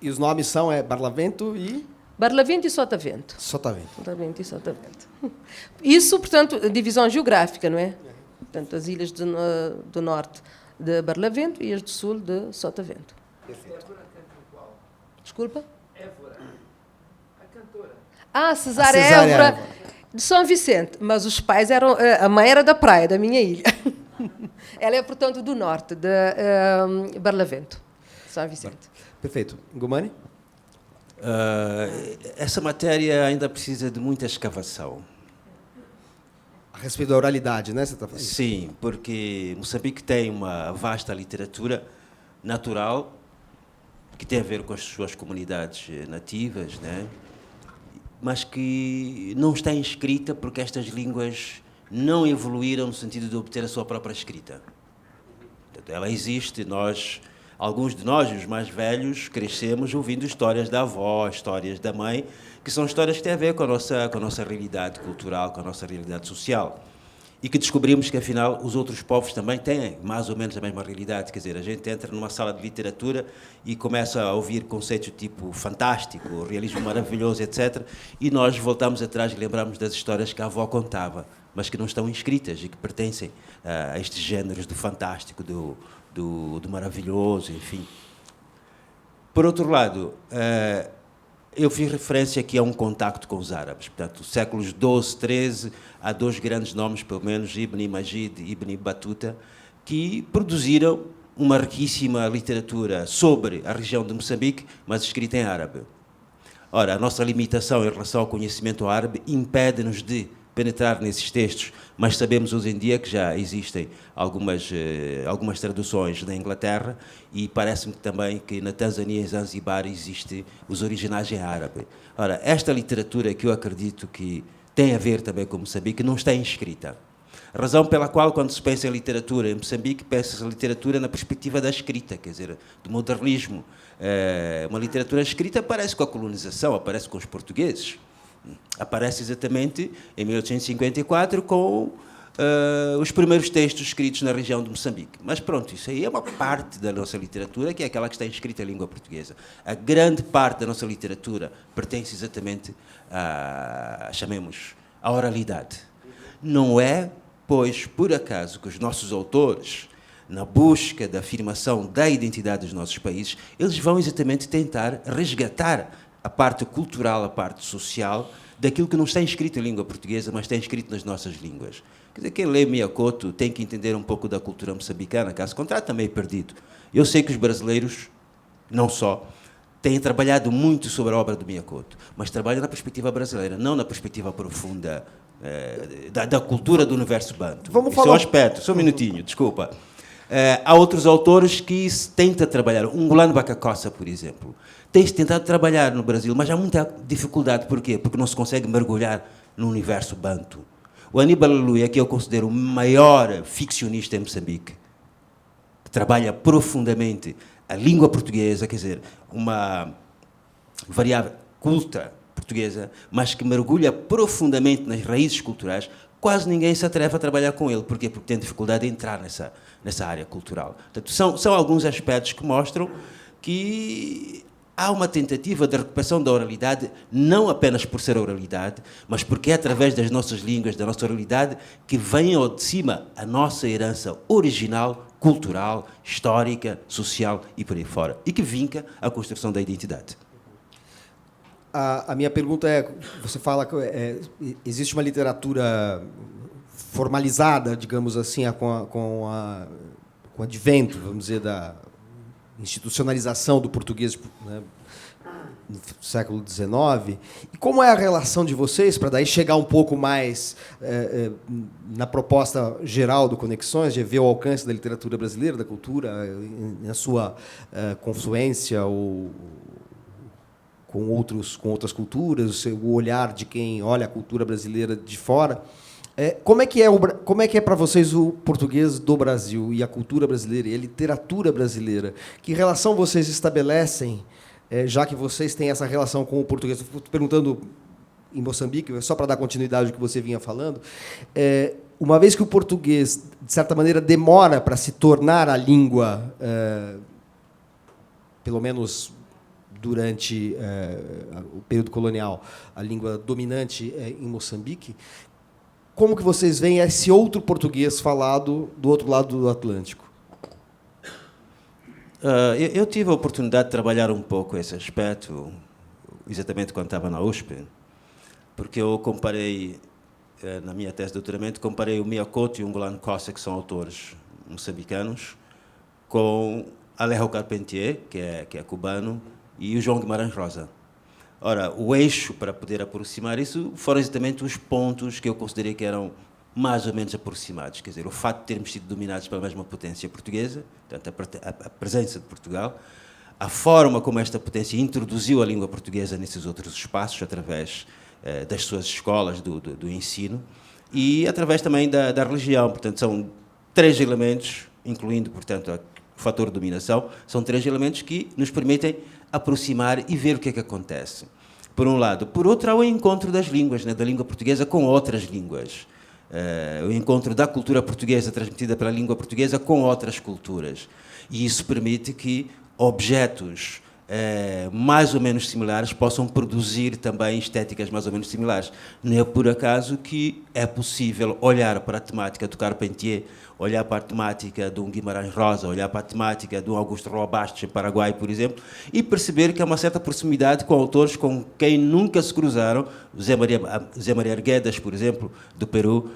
E os nomes são Barlavento e Barlavento e Sotavento. Sotavento. Barlavento e Sotavento. Isso, portanto, divisão geográfica, não é? Portanto, as ilhas do norte de Barlavento e as do sul de Sotavento. Évora canta qual? Desculpa? Évora. A cantora. Cesária Cesária Évora, Évora. de São Vicente. Mas os pais eram... A mãe era da praia, da minha ilha. Ela é, portanto, do norte, de Barlavento, São Vicente. Perfeito. Ngumani? Essa matéria ainda precisa de muita escavação. A respeito da oralidade, né? Você está falando? Sim, porque Moçambique tem uma vasta literatura natural que tem a ver com as suas comunidades nativas, né? Mas que não está inscrita porque estas línguas não evoluíram no sentido de obter a sua própria escrita. Portanto, ela existe, alguns de nós, os mais velhos, crescemos ouvindo histórias da avó, histórias da mãe, que são histórias que têm a ver com a nossa realidade cultural, com a nossa realidade social. E que descobrimos que, afinal, os outros povos também têm mais ou menos a mesma realidade. Quer dizer, a gente entra numa sala de literatura e começa a ouvir conceitos tipo fantástico, realismo maravilhoso, etc. E nós voltamos atrás e lembramos das histórias que a avó contava, mas que não estão inscritas e que pertencem a estes géneros do fantástico, do maravilhoso, enfim. Por outro lado, eu fiz referência aqui a um contacto com os árabes. Portanto, séculos XII, XIII, há dois grandes nomes, pelo menos, Ibn Majid e Ibn Battuta, que produziram uma riquíssima literatura sobre a região de Moçambique, mas escrita em árabe. Ora, a nossa limitação em relação ao conhecimento árabe impede-nos de penetrar nesses textos, mas sabemos hoje em dia que já existem algumas traduções na Inglaterra e parece-me também que na Tanzânia e Zanzibar existem os originais em árabe. Ora, esta literatura que eu acredito que tem a ver também com Moçambique não está inscrita. Razão pela qual, quando se pensa em literatura em Moçambique, pensa-se em literatura na perspectiva da escrita, quer dizer, do modernismo. Uma literatura escrita aparece com a colonização, aparece com os portugueses. Aparece exatamente em 1854 com os primeiros textos escritos na região de Moçambique. Mas pronto, isso aí é uma parte da nossa literatura, que é aquela que está escrita em língua portuguesa. A grande parte da nossa literatura pertence exatamente chamemos, à oralidade. Não é, pois, por acaso, que os nossos autores, na busca da afirmação da identidade dos nossos países, eles vão exatamente tentar resgatar a parte cultural, a parte social, daquilo que não está escrito em língua portuguesa, mas está escrito nas nossas línguas. Quer dizer, quem lê Miyakoto tem que entender um pouco da cultura moçambicana, caso contrário, também é perdido. Eu sei que os brasileiros, não só, têm trabalhado muito sobre a obra do Miyakoto, mas trabalham na perspectiva brasileira, não na perspectiva profunda da cultura do universo banto. Vamos Esse falar... é o aspecto, só um minutinho, desculpa. Há outros autores que tentam trabalhar. Ngulano Bacacossa, por exemplo, tem-se tentado trabalhar no Brasil, mas há muita dificuldade. Por quê? Porque não se consegue mergulhar no universo banto. O Aníbal Aleluia, que eu considero o maior ficcionista em Moçambique, que trabalha profundamente a língua portuguesa, quer dizer, uma variável culta portuguesa, mas que mergulha profundamente nas raízes culturais, quase ninguém se atreve a trabalhar com ele. Porquê? Porque tem dificuldade de entrar nessa área cultural. Portanto, são alguns aspectos que mostram que há uma tentativa de recuperação da oralidade, não apenas por ser oralidade, mas porque é através das nossas línguas, da nossa oralidade, que vem ao de cima a nossa herança original, cultural, histórica, social e por aí fora, e que vinca a construção da identidade. A minha pergunta é, você fala que existe uma literatura formalizada, digamos assim, com o advento, vamos dizer, da institucionalização do português, né, no século XIX. E como é a relação de vocês, para daí chegar um pouco mais na proposta geral do Conexões, de ver o alcance da literatura brasileira, da cultura, na sua confluência ou com outras culturas, o olhar de quem olha a cultura brasileira de fora. Como é que é para vocês o português do Brasil e a cultura brasileira e a literatura brasileira? Que relação vocês estabelecem, já que vocês têm essa relação com o português? Estou perguntando em Moçambique, só para dar continuidade ao que você vinha falando. Uma vez que o português, de certa maneira, demora para se tornar a língua, pelo menos durante o período colonial, a língua dominante em Moçambique, como que vocês veem esse outro português falado do outro lado do Atlântico? Eu tive a oportunidade de trabalhar um pouco esse aspecto, exatamente quando estava na USP, porque eu comparei, na minha tese de doutoramento, comparei o Mia Couto e o Ngulano Costa, que são autores moçambicanos, com Alejo Carpentier, que é cubano, e o João Guimarães Rosa. Ora, o eixo para poder aproximar isso foram exatamente os pontos que eu considerei que eram mais ou menos aproximados. Quer dizer, o facto de termos sido dominados pela mesma potência portuguesa, portanto, a presença de Portugal, a forma como esta potência introduziu a língua portuguesa nesses outros espaços, através das suas escolas, do ensino, e através também da religião. Portanto, são 3 elementos, incluindo, portanto, o fator de dominação, são 3 elementos que nos permitem aproximar e ver o que é que acontece. Por um lado. Por outro, há o encontro das línguas, né, da língua portuguesa com outras línguas. O encontro da cultura portuguesa transmitida pela língua portuguesa com outras culturas. E isso permite que objetos mais ou menos similares possam produzir também estéticas mais ou menos similares. Não é por acaso que é possível olhar para a temática do Carpentier, olhar para a temática de um Guimarães Rosa, olhar para a temática de um Augusto Roa Bastos, em Paraguai, por exemplo, e perceber que há uma certa proximidade com autores com quem nunca se cruzaram. Zé Maria Arguedas, por exemplo, do Peru.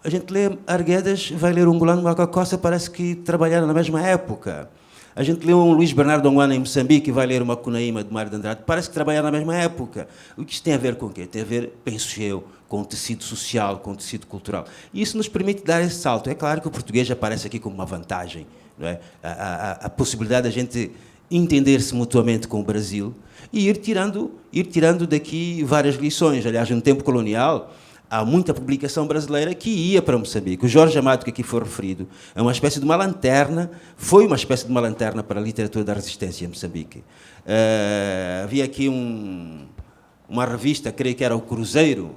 A gente lê Arguedas, vai ler um Ngulano Costa, parece que trabalharam na mesma época. A gente lê um Luís Bernardo Anguana em Moçambique e vai ler uma Cunaíma de Mário de Andrade, parece que trabalharam na mesma época. O que isto tem a ver com o quê? Tem a ver, penso eu, com o tecido social, com o tecido cultural. E isso nos permite dar esse salto. É claro que o português aparece aqui como uma vantagem, não é? A possibilidade de a gente entender-se mutuamente com o Brasil e ir tirando daqui várias lições. Aliás, no tempo colonial, há muita publicação brasileira que ia para Moçambique. O Jorge Amado, que aqui foi referido, é uma espécie de uma lanterna, foi uma espécie de uma lanterna para a literatura da resistência em Moçambique. Havia aqui uma revista, creio que era o Cruzeiro,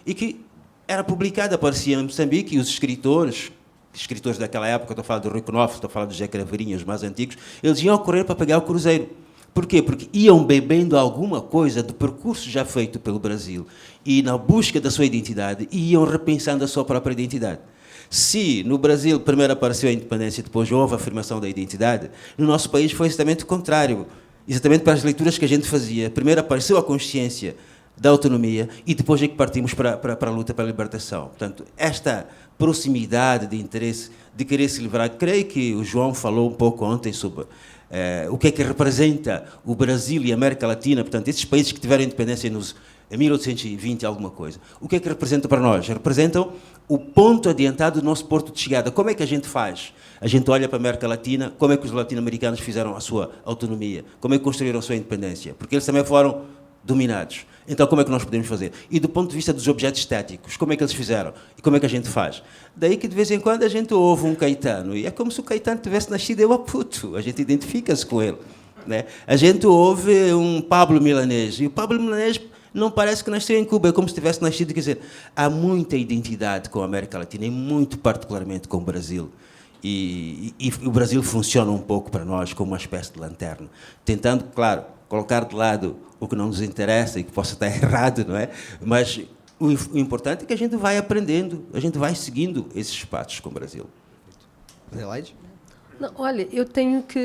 e que era publicada, aparecia em Moçambique, e os escritores daquela época, estou a falar do Rui Knopf, estou a falar do José Craveirinha, os mais antigos, eles iam a correr para pegar o Cruzeiro. Por quê? Porque iam bebendo alguma coisa do percurso já feito pelo Brasil e na busca da sua identidade, iam repensando a sua própria identidade. Se no Brasil primeiro apareceu a independência e depois houve a afirmação da identidade, no nosso país foi exatamente o contrário. Exatamente para as leituras que a gente fazia. Primeiro apareceu a consciência da autonomia e depois é que partimos para a luta pela libertação. Portanto, esta proximidade de interesse, de querer se livrar, creio que o João falou um pouco ontem sobre o que é que representa o Brasil e a América Latina, portanto, esses países que tiveram independência em 1820 alguma coisa. O que é que representa para nós? Representam o ponto adiantado do nosso porto de chegada. Como é que a gente faz? A gente olha para a América Latina, como é que os latino-americanos fizeram a sua autonomia? Como é que construíram a sua independência? Porque eles também foram dominados. Então, como é que nós podemos fazer? E do ponto de vista dos objetos estéticos, como é que eles fizeram? E como é que a gente faz? Daí que, de vez em quando, a gente ouve um Caetano, e é como se o Caetano tivesse nascido em Maputo. A gente identifica-se com ele. Né? A gente ouve um Pablo Milanês, e o Pablo Milanês não parece que nasceu em Cuba, é como se tivesse nascido. Quer dizer, há muita identidade com a América Latina, e muito particularmente com o Brasil. E o Brasil funciona um pouco para nós como uma espécie de lanterna, tentando, claro, colocar de lado o que não nos interessa e que possa estar errado, não é? Mas o importante é que a gente vai aprendendo, a gente vai seguindo esses passos com o Brasil. Adelaide? Não, olha, eu tenho que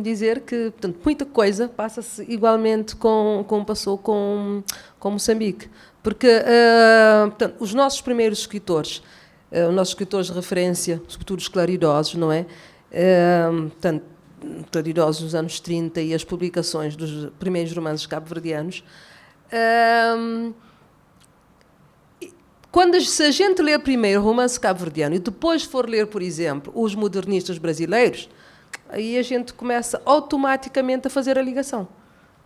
dizer que, portanto, muita coisa passa-se igualmente como passou com Moçambique. Porque, portanto, os nossos primeiros escritores, os nossos escritores de referência, sobretudo os claridosos, não é? Portanto, claridosos nos anos 30 e as publicações dos primeiros romances cabo-verdianos. Se a gente lê primeiro o romance cabo-verdiano e depois for ler, por exemplo, os modernistas brasileiros, aí a gente começa automaticamente a fazer a ligação,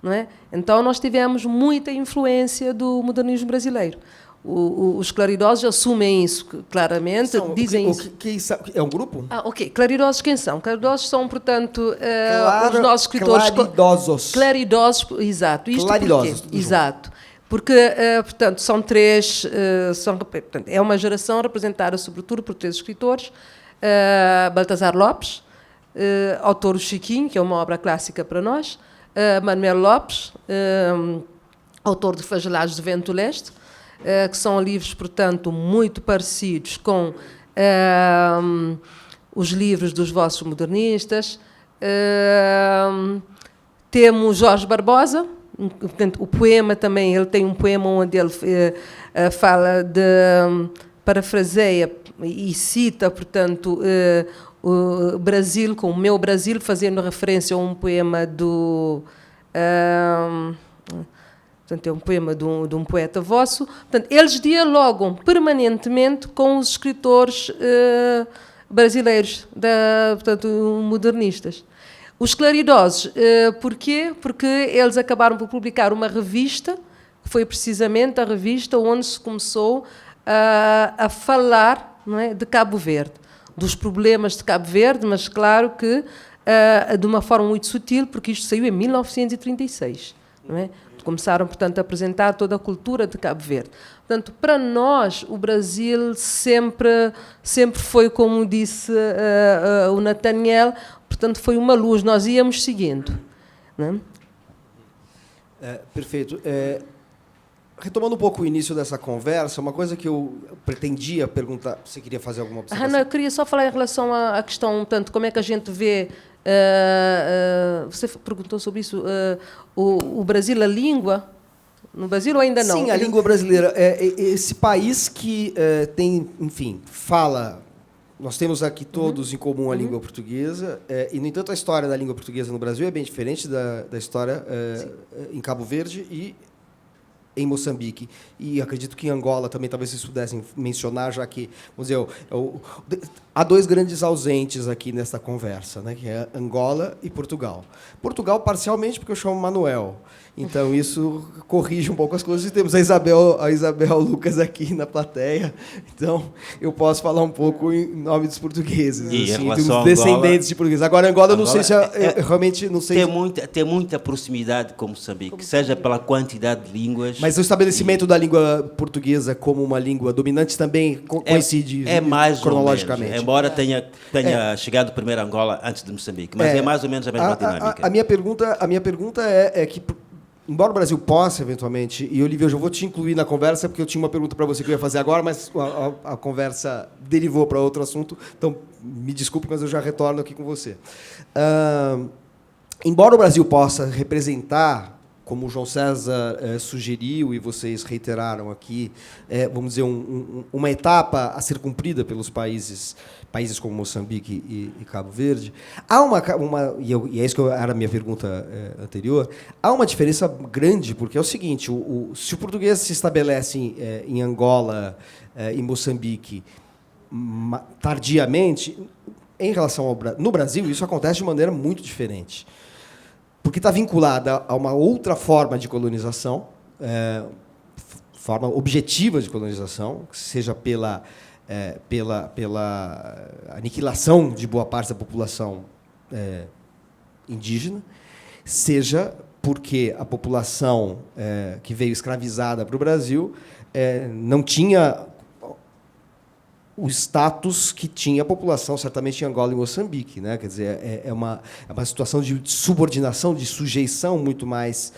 não é? Então nós tivemos muita influência do modernismo brasileiro. Os claridosos assumem isso claramente, dizem isso. É um grupo? Ok. Claridosos quem são? Claridosos são, portanto, os nossos escritores... Claridosos. Claridosos, exato. Isto claridosos. Exato. Porque, portanto, são três... portanto, é uma geração representada, sobretudo, por 3 escritores. Baltazar Lopes, autor do Chiquinho, que é uma obra clássica para nós. Manuel Lopes, autor de Flagelados do Vento do Leste, que são livros, portanto, muito parecidos com os livros dos vossos modernistas. Temos Jorge Barbosa, portanto, o poema também, ele tem um poema onde ele fala de, parafraseia e cita, portanto, o Brasil, com o meu Brasil, fazendo referência a um poema do... portanto, é um poema de um poeta vosso. Portanto, eles dialogam permanentemente com os escritores brasileiros, portanto, modernistas. Os claridosos, porquê? Porque eles acabaram por publicar uma revista, que foi precisamente a revista onde se começou a falar, não é, de Cabo Verde, dos problemas de Cabo Verde, mas claro que de uma forma muito sutil, porque isto saiu em 1936, não é? Começaram, portanto, a apresentar toda a cultura de Cabo Verde. Portanto, para nós, o Brasil sempre foi, como disse o Nathaniel, portanto, foi uma luz, nós íamos seguindo. Não é? Perfeito. Retomando um pouco o início dessa conversa, uma coisa que eu pretendia perguntar, você queria fazer alguma observação? Não, eu queria só falar em relação à questão, portanto, como é que a gente vê, você perguntou sobre isso, o Brasil, a língua, no Brasil ou ainda não? Sim, a língua brasileira. Esse país que tem, enfim, fala... Nós temos aqui todos em comum a língua portuguesa, e, no entanto, a história da língua portuguesa no Brasil é bem diferente da história em Cabo Verde e em Moçambique. E acredito que em Angola também talvez vocês pudessem mencionar, já que, vamos dizer, há dois grandes ausentes aqui nesta conversa, né, que é Angola e Portugal. Portugal, parcialmente, porque eu chamo Manuel. Então, isso corrige um pouco as coisas. E temos a Isabel Lucas aqui na plateia. Então, eu posso falar um pouco em nome dos portugueses, E assim, em relação dos a descendentes de portugueses. Agora, Angola, eu não sei se... realmente, não sei... Tem muita proximidade com Moçambique, seja pela quantidade de línguas... Mas o estabelecimento da língua portuguesa como uma língua dominante também coincide mais cronologicamente. Ou menos, embora tenha chegado primeiro a Angola antes de Moçambique, mas é mais ou menos a mesma dinâmica. A minha pergunta é que, embora o Brasil possa, eventualmente, e Olivia, eu já vou te incluir na conversa, porque eu tinha uma pergunta para você que eu ia fazer agora, mas a conversa derivou para outro assunto, então me desculpe, mas eu já retorno aqui com você. Embora o Brasil possa representar, como o João César sugeriu e vocês reiteraram aqui, vamos dizer, uma etapa a ser cumprida pelos países como Moçambique e Cabo Verde, há e é isso que era a minha pergunta anterior, há uma diferença grande, porque é o seguinte, se o português se estabelece em Angola e Moçambique tardiamente, em relação no Brasil, isso acontece de maneira muito diferente. Porque está vinculada a uma outra forma de colonização, forma objetiva de colonização, seja pela aniquilação de boa parte da população indígena, seja porque a população que veio escravizada para o Brasil não tinha o status que tinha a população, certamente, em Angola e Moçambique, né? Quer dizer, é uma situação de subordinação, de sujeição muito mais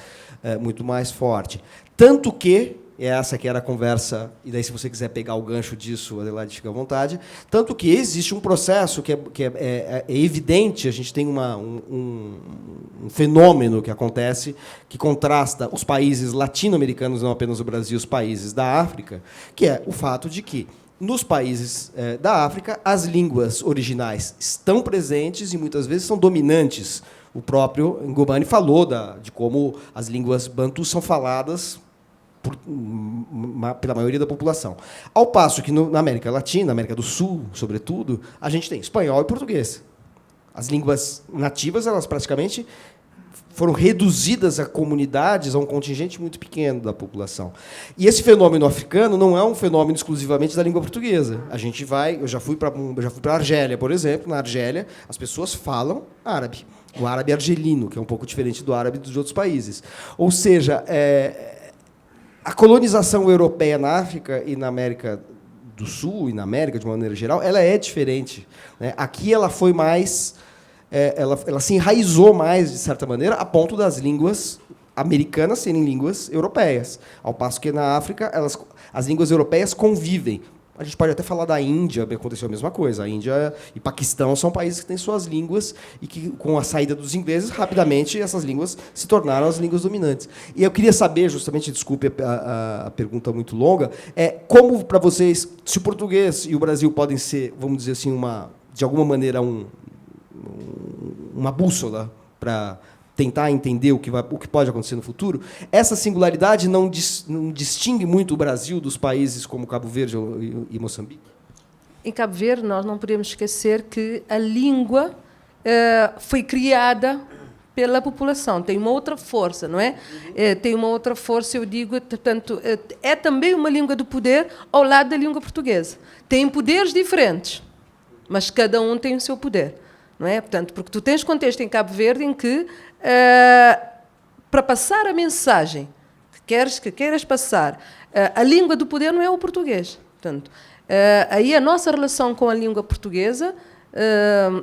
forte. Tanto que, essa que era a conversa, e daí, se você quiser pegar o gancho disso, Adelaide, fica à vontade, tanto que existe um processo que é evidente, a gente tem um fenômeno que acontece, que contrasta os países latino-americanos, não apenas o Brasil, os países da África, que é o fato de que, nos países da África, as línguas originais estão presentes e, muitas vezes, são dominantes. O próprio Ngobane falou de como as línguas bantus são faladas pela maioria da população. Ao passo que, na América Latina, na América do Sul, sobretudo, a gente tem espanhol e português. As línguas nativas, elas praticamente foram reduzidas a comunidades, a um contingente muito pequeno da população. E esse fenômeno africano não é um fenômeno exclusivamente da língua portuguesa. Eu já fui para a Argélia, por exemplo. Na Argélia, as pessoas falam árabe, o árabe argelino, que é um pouco diferente do árabe dos outros países. Ou seja, a colonização europeia na África e na América do Sul, e na América, de maneira geral, ela é diferente, né? Aqui ela foi mais... Ela se enraizou mais, de certa maneira, a ponto das línguas americanas serem línguas europeias. Ao passo que, na África, as línguas europeias convivem. A gente pode até falar da Índia, aconteceu a mesma coisa. A Índia e Paquistão são países que têm suas línguas e que, com a saída dos ingleses, rapidamente essas línguas se tornaram as línguas dominantes. E eu queria saber, justamente, desculpe a pergunta muito longa, como, para vocês, se o português e o Brasil podem ser, vamos dizer assim, de alguma maneira, uma bússola para tentar entender o que pode acontecer no futuro, essa singularidade não distingue muito o Brasil dos países como Cabo Verde e Moçambique? Em Cabo Verde, nós não podemos esquecer que a língua foi criada pela população, tem uma outra força, não é? Tem uma outra força, eu digo, portanto, é também uma língua do poder ao lado da língua portuguesa. Tem poderes diferentes, mas cada um tem o seu poder. Não é? Portanto, porque tu tens contexto em Cabo Verde em que, para passar a mensagem que queiras passar, a língua do poder não é o português. Portanto, aí a nossa relação com a língua portuguesa,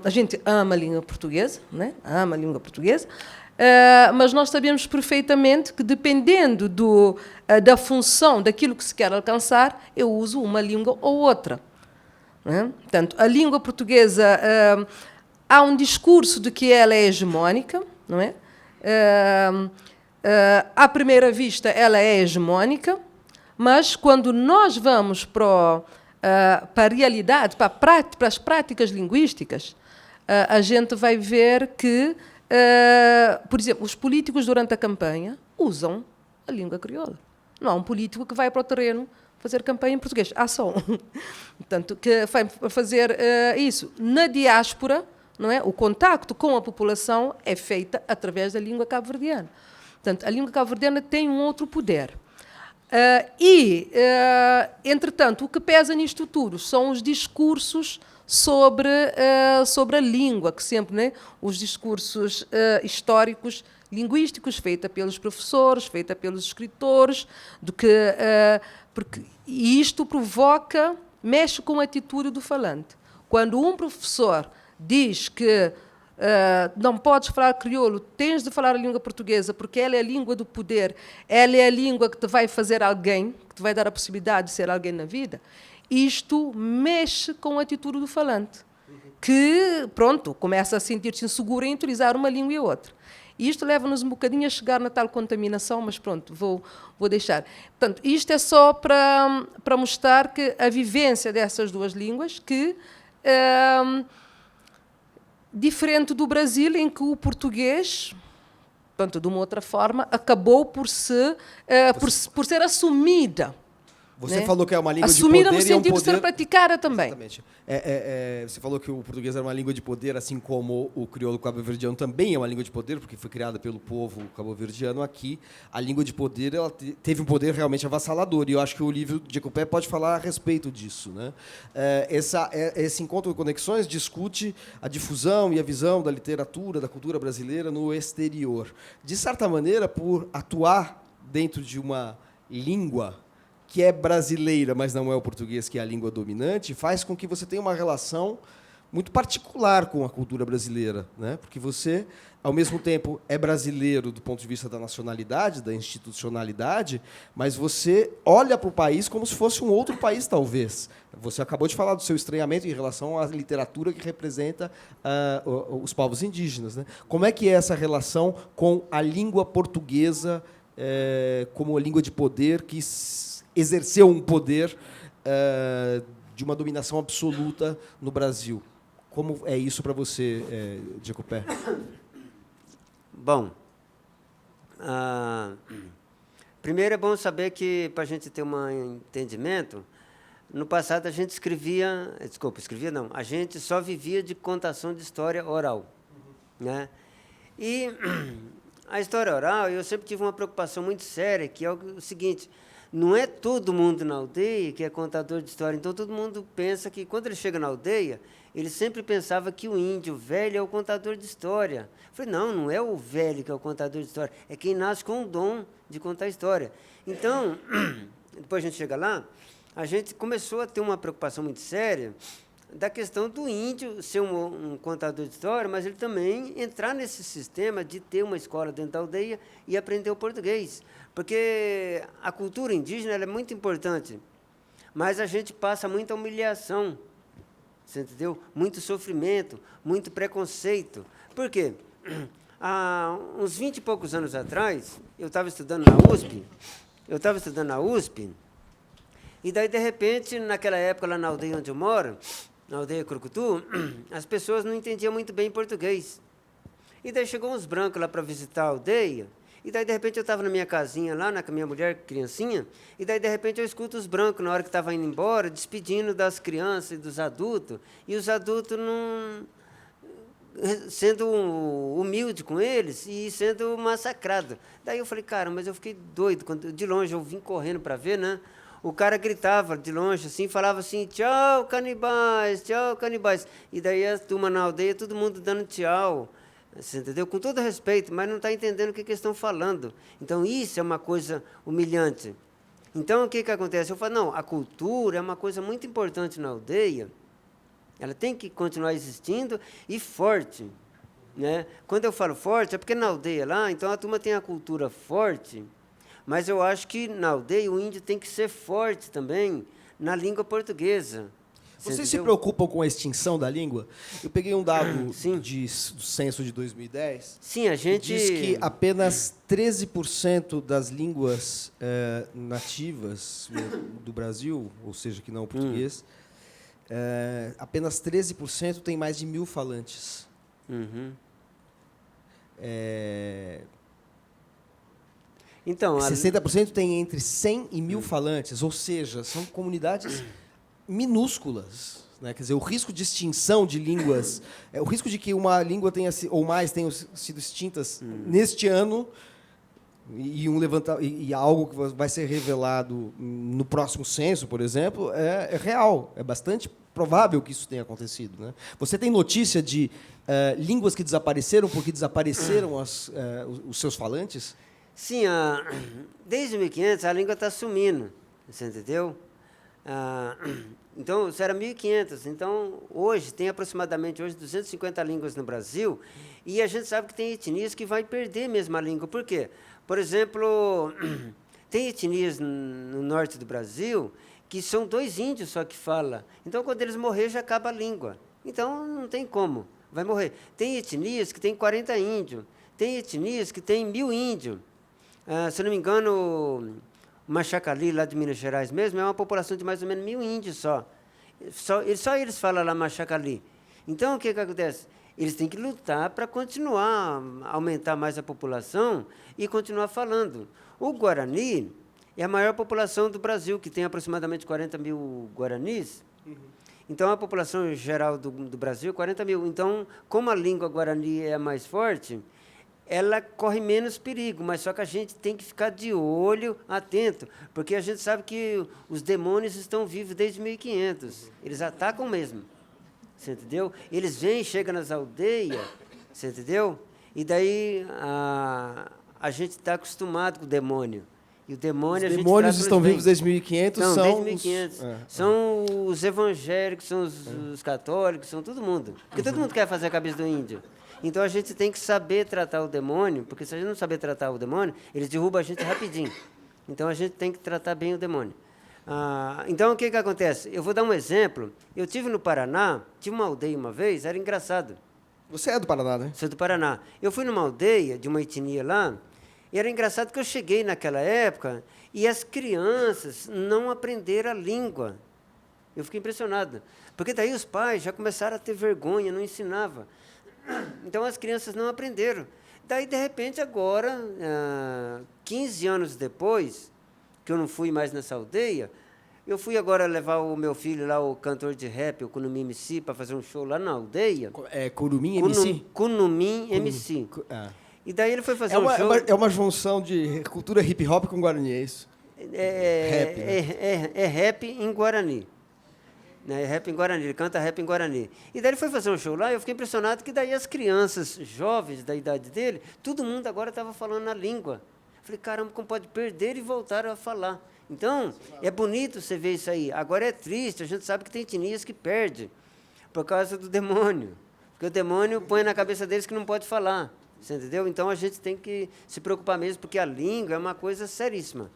a gente ama a língua portuguesa, não é? Ama a língua portuguesa, mas nós sabemos perfeitamente que, dependendo da função, daquilo que se quer alcançar, eu uso uma língua ou outra. Não é? Portanto, a língua portuguesa... há um discurso de que ela é hegemónica, não é? À primeira vista, ela é hegemónica, mas quando nós vamos para a realidade, para as práticas linguísticas, a gente vai ver que, por exemplo, os políticos durante a campanha usam a língua crioula. Não há um político que vai para o terreno fazer campanha em português. Há só um. Portanto, que vai fazer isso. Na diáspora, não é? O contacto com a população é feita através da língua cabo-verdiana. Portanto, a língua cabo-verdiana tem um outro poder. Entretanto, o que pesa nisto tudo são os discursos sobre a língua, que sempre, né? Os discursos históricos, linguísticos, feita pelos professores, feita pelos escritores, e isto mexe com a atitude do falante. Quando um professor diz que não podes falar crioulo, tens de falar a língua portuguesa, porque ela é a língua do poder, ela é a língua que te vai fazer alguém, que te vai dar a possibilidade de ser alguém na vida, isto mexe com a atitude do falante, que, pronto, começa a sentir-se inseguro em utilizar uma língua e outra. E isto leva-nos um bocadinho a chegar na tal contaminação, mas pronto, vou deixar. Portanto, isto é só para mostrar que a vivência dessas duas línguas, que... diferente do Brasil, em que o português, portanto, de uma outra forma, acabou por ser assumida. Você falou que é uma língua assumida de poder no sentido e é um poder... de ser praticada também. Exatamente. Você falou que o português era uma língua de poder, assim como o crioulo cabo-verdiano também é uma língua de poder, porque foi criada pelo povo cabo-verdiano aqui. A língua de poder ela teve um poder realmente avassalador, e eu acho que o livro de Jacopé pode falar a respeito disso, né? Esse encontro de conexões discute a difusão e a visão da literatura, da cultura brasileira no exterior. De certa maneira, por atuar dentro de uma língua que é brasileira, mas não é o português, que é a língua dominante, faz com que você tenha uma relação muito particular com a cultura brasileira, né? Porque você, ao mesmo tempo, é brasileiro do ponto de vista da nacionalidade, da institucionalidade, mas você olha para o país como se fosse um outro país, talvez. Você acabou de falar do seu estranhamento em relação à literatura que representa os povos indígenas, né? Como é que é essa relação com a língua portuguesa como a língua de poder que exerceu um poder de uma dominação absoluta no Brasil? Como é isso para você, Jacopé? Bom, primeiro é bom saber que, para a gente ter um entendimento, no passado a gente a gente só vivia de contação de história oral. Né? E a história oral, eu sempre tive uma preocupação muito séria, que é o seguinte: não é todo mundo na aldeia que é contador de história. Então, todo mundo pensa que, quando ele chega na aldeia, ele sempre pensava que o índio velho é o contador de história. Eu falei, não é o velho que é o contador de história, é quem nasce com o dom de contar história. Então, depois a gente chega lá, a gente começou a ter uma preocupação muito séria da questão do índio ser um contador de história, mas ele também entrar nesse sistema de ter uma escola dentro da aldeia e aprender o português. Porque a cultura indígena ela é muito importante. mas a gente passa muita humilhação, você entendeu? Muito sofrimento, muito preconceito. Por quê? Há uns 20 e poucos anos atrás, eu estava estudando na USP, e daí, de repente, naquela época, lá na aldeia onde eu moro, na aldeia Curucutu, as pessoas não entendiam muito bem português. E daí chegou uns brancos lá para visitar a aldeia, e daí, de repente, eu estava na minha casinha lá, com a minha mulher, criancinha, e daí, de repente, eu escuto os brancos, na hora que estavam indo embora, despedindo das crianças e dos adultos, e os adultos não... sendo humilde com eles e sendo massacrado. Daí eu falei, cara, mas eu fiquei doido. Quando, de longe, eu vim correndo para ver, né? O cara gritava de longe, assim, falava assim, tchau, canibais, tchau, canibais. E daí a turma na aldeia, todo mundo dando tchau, você entendeu? Com todo respeito, mas não está entendendo o que eles estão falando. Então, isso é uma coisa humilhante. Então, o que acontece? Eu falo, não, a cultura é uma coisa muito importante na aldeia, ela tem que continuar existindo e forte, né? Quando eu falo forte, é porque na aldeia lá, então a turma tem a cultura forte, mas eu acho que na aldeia o índio tem que ser forte também na língua portuguesa. Vocês se preocupam com a extinção da língua? Eu peguei um dado do censo de 2010. Sim, a gente... Que diz que apenas 13% das línguas nativas do Brasil, ou seja, que não o português, apenas 13% tem mais de 1.000 falantes. Então, 60% tem entre 100 e 1.000 falantes, ou seja, são comunidades minúsculas, né? Quer dizer, o risco de extinção de línguas, o risco de que uma língua tenha ou mais tenham sido extintas neste ano e algo que vai ser revelado no próximo censo, por exemplo, é real, é bastante provável que isso tenha acontecido, né? Você tem notícia de línguas que desapareceram porque desapareceram os seus falantes? Sim, desde 1500 a língua está sumindo, você entendeu? Então, isso era 1500. Então, hoje, tem aproximadamente 250 línguas no Brasil, e a gente sabe que tem etnias que vai perder mesmo a língua. Por quê? Por exemplo, tem etnias no norte do Brasil que são 2 índios só que falam. Então, quando eles morrerem, já acaba a língua. Então, não tem como, vai morrer. Tem etnias que tem 40 índios, tem etnias que tem 1.000 índios. Se não me engano, Machacali, lá de Minas Gerais mesmo, é uma população de mais ou menos 1.000 índios só. Só eles falam lá Machacali. Então, o que acontece? Eles têm que lutar para continuar, aumentar mais a população e continuar falando. O Guarani é a maior população do Brasil, que tem aproximadamente 40.000 guaranis. Então, a população geral do Brasil é 40.000. Então, como a língua guarani é a mais forte, ela corre menos perigo, mas só que a gente tem que ficar de olho, atento, porque a gente sabe que os demônios estão vivos desde 1500. Eles atacam mesmo, você entendeu? Eles vêm, chegam nas aldeias, você entendeu? E daí a gente está acostumado com o demônio. E o demônio, os demônios estão vivos desde 1500? Não, desde 1500. São os evangélicos, são os católicos, são todo mundo. Porque todo mundo quer fazer a cabeça do índio. Então, a gente tem que saber tratar o demônio, porque se a gente não saber tratar o demônio, eles derrubam a gente rapidinho. Então, a gente tem que tratar bem o demônio. Então, o que acontece? Eu vou dar um exemplo. Eu tive no Paraná, tive uma aldeia uma vez, era engraçado. Você é do Paraná, né? Sou do Paraná. Eu fui numa aldeia de uma etnia lá, e era engraçado que eu cheguei naquela época e as crianças não aprenderam a língua. Eu fiquei impressionado. Porque daí os pais já começaram a ter vergonha, não ensinavam. Então, as crianças não aprenderam. Daí, de repente, agora, 15 anos depois, que eu não fui mais nessa aldeia, eu fui agora levar o meu filho lá, o cantor de rap, o Kunumim MC, para fazer um show lá na aldeia. É Curumim MC? Kunumim MC. E daí ele foi fazer um show... É uma junção de cultura hip-hop com Guarani, é isso? Rap, né? É rap em Guarani. Né, rap em Guarani, ele canta rap em Guarani. E daí ele foi fazer um show lá, e eu fiquei impressionado que daí as crianças jovens da idade dele, todo mundo agora estava falando a língua. Falei, caramba, como pode perder e voltar a falar? Então, é bonito você ver isso aí. Agora é triste, a gente sabe que tem etnias que perdem por causa do demônio. Porque o demônio põe na cabeça deles que não pode falar. Você entendeu? Então, a gente tem que se preocupar mesmo, porque a língua é uma coisa seríssima.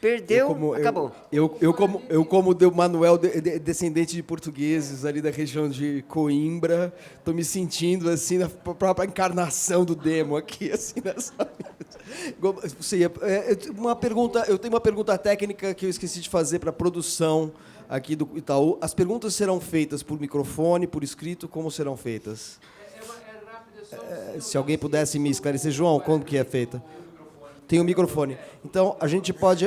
Perdeu, acabou. Eu como Manuel, descendente de portugueses ali da região de Coimbra, estou me sentindo assim na própria encarnação do demo aqui, assim nessa uma pergunta. Eu tenho uma pergunta técnica que eu esqueci de fazer para a produção aqui do Itaú. As perguntas serão feitas por microfone, por escrito, como serão feitas? Se alguém pudesse me esclarecer, João, como que é feita? Tem o microfone. Então, a gente pode...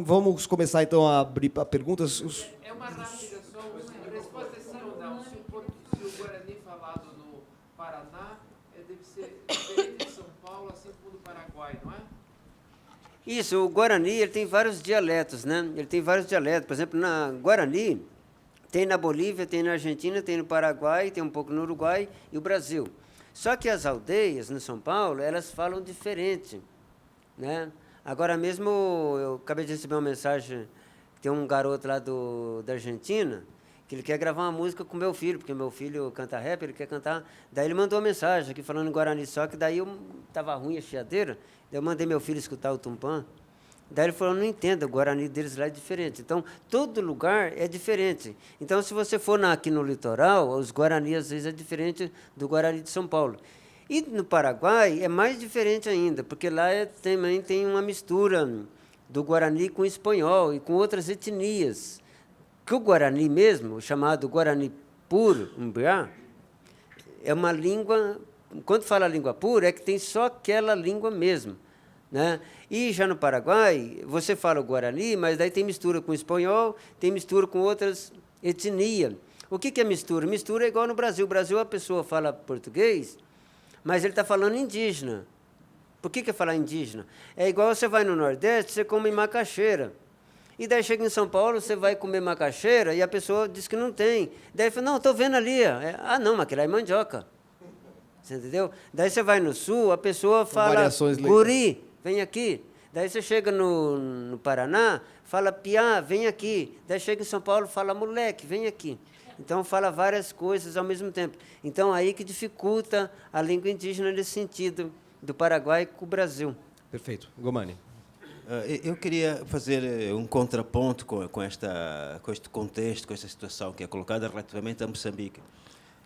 vamos começar, então, a abrir a perguntas. É uma rápida só. A resposta é sim ou não. Se o Guarani falado no Paraná deve ser diferente de São Paulo, assim como do Paraguai, não é? Isso, o Guarani ele tem vários dialetos, né? Ele tem vários dialetos. Por exemplo, na Guarani, tem na Bolívia, tem na Argentina, tem no Paraguai, tem um pouco no Uruguai e o Brasil. Só que as aldeias, no São Paulo, elas falam diferente, né? Agora mesmo, eu acabei de receber uma mensagem, tem um garoto lá da Argentina, que ele quer gravar uma música com meu filho, porque meu filho canta rap, ele quer cantar. Daí ele mandou uma mensagem aqui falando em Guarani, só que daí estava ruim a chiadeira, daí eu mandei meu filho escutar o Tupã. Daí ele falou, não entendo, o Guarani deles lá é diferente. Então, todo lugar é diferente. Então, se você for aqui no litoral, os Guarani, às vezes, é diferente do Guarani de São Paulo. E no Paraguai é mais diferente ainda, porque lá também tem uma mistura do Guarani com o espanhol e com outras etnias. Que o Guarani mesmo, o chamado Guarani puro, umbiá, é uma língua... Quando fala língua pura, é que tem só aquela língua mesmo, né? E já no Paraguai, você fala o Guarani, mas daí tem mistura com o espanhol, tem mistura com outras etnias. O que é mistura? Mistura é igual no Brasil. No Brasil, a pessoa fala português, mas ele está falando indígena. Por que é falar indígena? É igual você vai no Nordeste, você come macaxeira. E daí chega em São Paulo, você vai comer macaxeira e a pessoa diz que não tem. Daí fala, não, estou vendo ali. Não, mas aquilo é mandioca. Você entendeu? Daí você vai no Sul, a pessoa fala guri, vem aqui. Daí você chega no Paraná, fala piá, vem aqui. Daí chega em São Paulo, fala moleque, vem aqui. Então, fala várias coisas ao mesmo tempo. Então, aí que dificulta a língua indígena nesse sentido, do Paraguai com o Brasil. Perfeito. Gomani. Eu queria fazer um contraponto com este contexto, com esta situação que é colocada relativamente a Moçambique.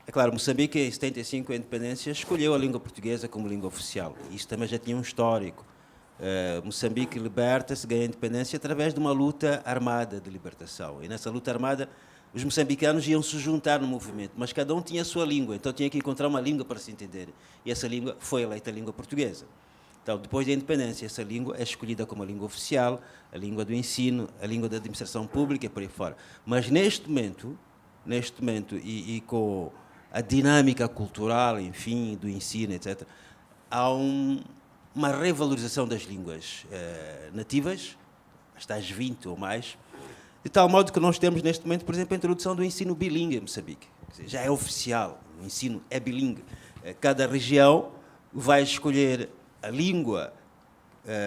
É claro, Moçambique, em 75, a independência, escolheu a língua portuguesa como língua oficial. Isso também já tinha um histórico. Moçambique liberta-se, ganha a independência através de uma luta armada de libertação. E nessa luta armada, os moçambicanos iam se juntar no movimento, mas cada um tinha a sua língua, então tinha que encontrar uma língua para se entender. E essa língua foi eleita a língua portuguesa. Então, depois da independência, essa língua é escolhida como a língua oficial, a língua do ensino, a língua da administração pública e por aí fora. Mas neste momento e com a dinâmica cultural, enfim, do ensino, etc., há uma revalorização das línguas nativas, hasta às 20 ou mais, de tal modo que nós temos neste momento, por exemplo, a introdução do ensino bilingue em Moçambique. Já é oficial, o ensino é bilingue. Cada região vai escolher a língua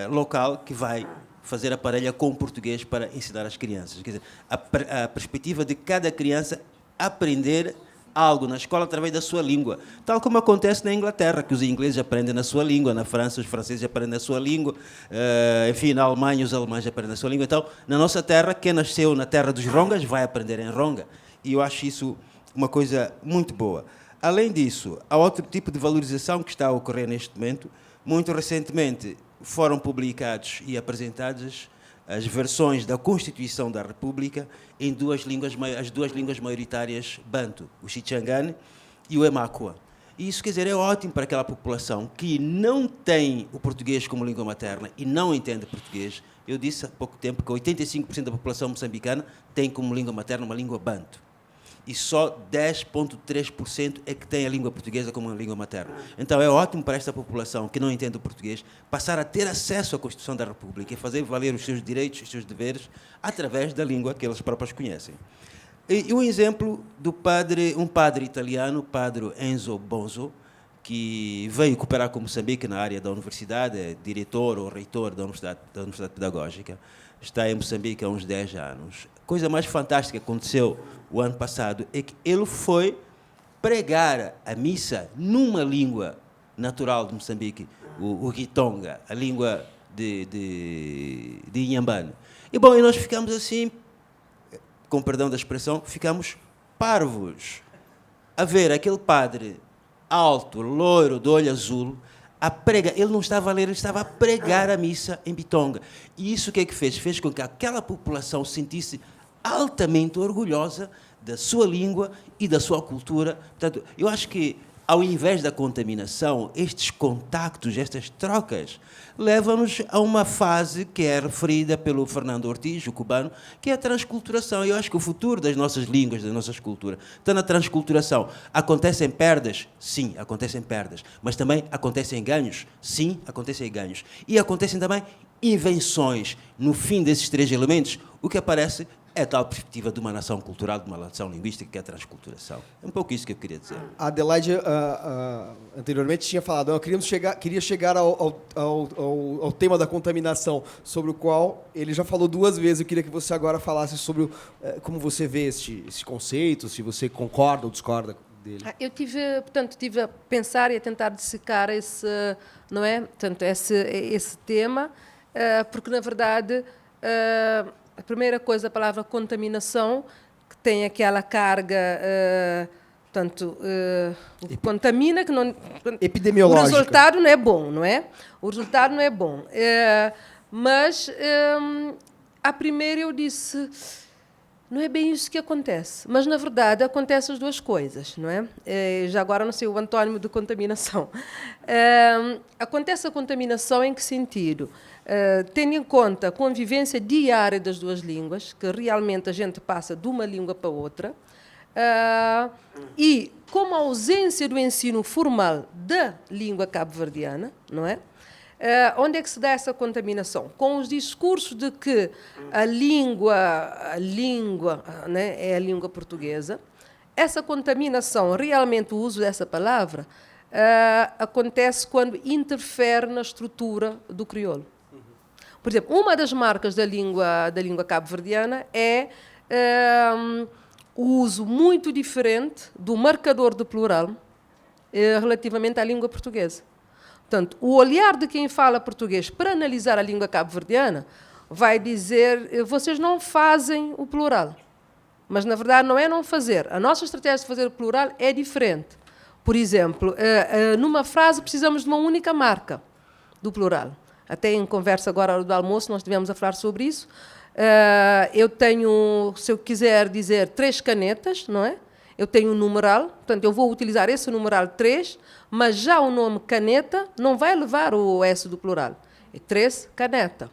local que vai fazer a parelha com o português para ensinar as crianças. Quer dizer, a perspectiva de cada criança aprender algo na escola através da sua língua, tal como acontece na Inglaterra, que os ingleses aprendem na sua língua, na França os franceses aprendem na sua língua, enfim, na Alemanha os alemães aprendem na sua língua. Então, na nossa terra, quem nasceu na terra dos rongas vai aprender em ronga, e eu acho isso uma coisa muito boa. Além disso, há outro tipo de valorização que está a ocorrer neste momento. Muito recentemente foram publicados e apresentadas as versões da Constituição da República em as duas línguas maioritárias banto, o Xixangane e o Emakua. E isso, quer dizer, é ótimo para aquela população que não tem o português como língua materna e não entende português. Eu disse há pouco tempo que 85% da população moçambicana tem como língua materna uma língua banto. E só 10,3% é que tem a língua portuguesa como uma língua materna. Então, é ótimo para esta população que não entende o português passar a ter acesso à Constituição da República e fazer valer os seus direitos e os seus deveres através da língua que eles próprios conhecem. E um exemplo do um padre italiano, o padre Enzo Bonzo, que veio cooperar com Moçambique na área da universidade, é diretor ou reitor da Universidade Pedagógica, está em Moçambique há uns 10 anos. A coisa mais fantástica que aconteceu o ano passado é que ele foi pregar a missa numa língua natural de Moçambique, o Ritonga, a língua de Inhambane. E bom, e nós ficamos assim, com perdão da expressão, ficamos parvos a ver aquele padre alto, loiro, de olho azul, a pregar. Ele não estava a ler, ele estava a pregar a missa em Bitonga. E isso o que é que fez? Fez com que aquela população se sentisse altamente orgulhosa da sua língua e da sua cultura. Portanto, eu acho que, ao invés da contaminação, estes contactos, estas trocas, levam-nos a uma fase que é referida pelo Fernando Ortiz, o cubano, que é a transculturação. Eu acho que o futuro das nossas línguas, das nossas culturas, está na transculturação. Acontecem perdas? Sim, acontecem perdas. Mas também acontecem ganhos? Sim, acontecem ganhos. E acontecem também invenções. No fim desses três elementos, o que aparece é a tal perspectiva de uma nação cultural, de uma nação linguística, que é a transculturação. É um pouco isso que eu queria dizer. A Adelaide anteriormente tinha falado, eu queria chegar ao tema da contaminação, sobre o qual ele já falou 2 vezes. Eu queria que você agora falasse sobre como você vê esse conceito, se você concorda ou discorda dele. Eu tive a pensar e a tentar dissecar esse, não é? Portanto, esse tema, porque, na verdade, a primeira coisa, a palavra contaminação, que tem aquela carga, contamina, que não, epidemiológica. O resultado não é bom, não é? O resultado não é bom. Mas, a primeira eu disse, não é bem isso que acontece. Mas, na verdade, acontecem as duas coisas, não é? Já agora não sei o antônimo de contaminação. Acontece a contaminação em que sentido? Tendo em conta a convivência diária das duas línguas, que realmente a gente passa de uma língua para outra, e como a ausência do ensino formal da língua cabo-verdiana, não é? Onde é que se dá essa contaminação? Com os discursos de que a língua né, é a língua portuguesa. Essa contaminação, realmente o uso dessa palavra, acontece quando interfere na estrutura do crioulo. Por exemplo, uma das marcas da língua cabo-verdiana é o uso muito diferente do marcador de plural relativamente à língua portuguesa. Portanto, o olhar de quem fala português para analisar a língua cabo-verdiana vai dizer, vocês não fazem o plural. Mas, na verdade, não é não fazer. A nossa estratégia de fazer o plural é diferente. Por exemplo, numa frase precisamos de uma única marca do plural. Até em conversa agora à hora do almoço nós estivemos a falar sobre isso. Eu tenho, se eu quiser dizer 3 canetas, não é? Eu tenho um numeral, portanto eu vou utilizar esse numeral 3, mas já o nome caneta não vai levar o S do plural. É 3 caneta.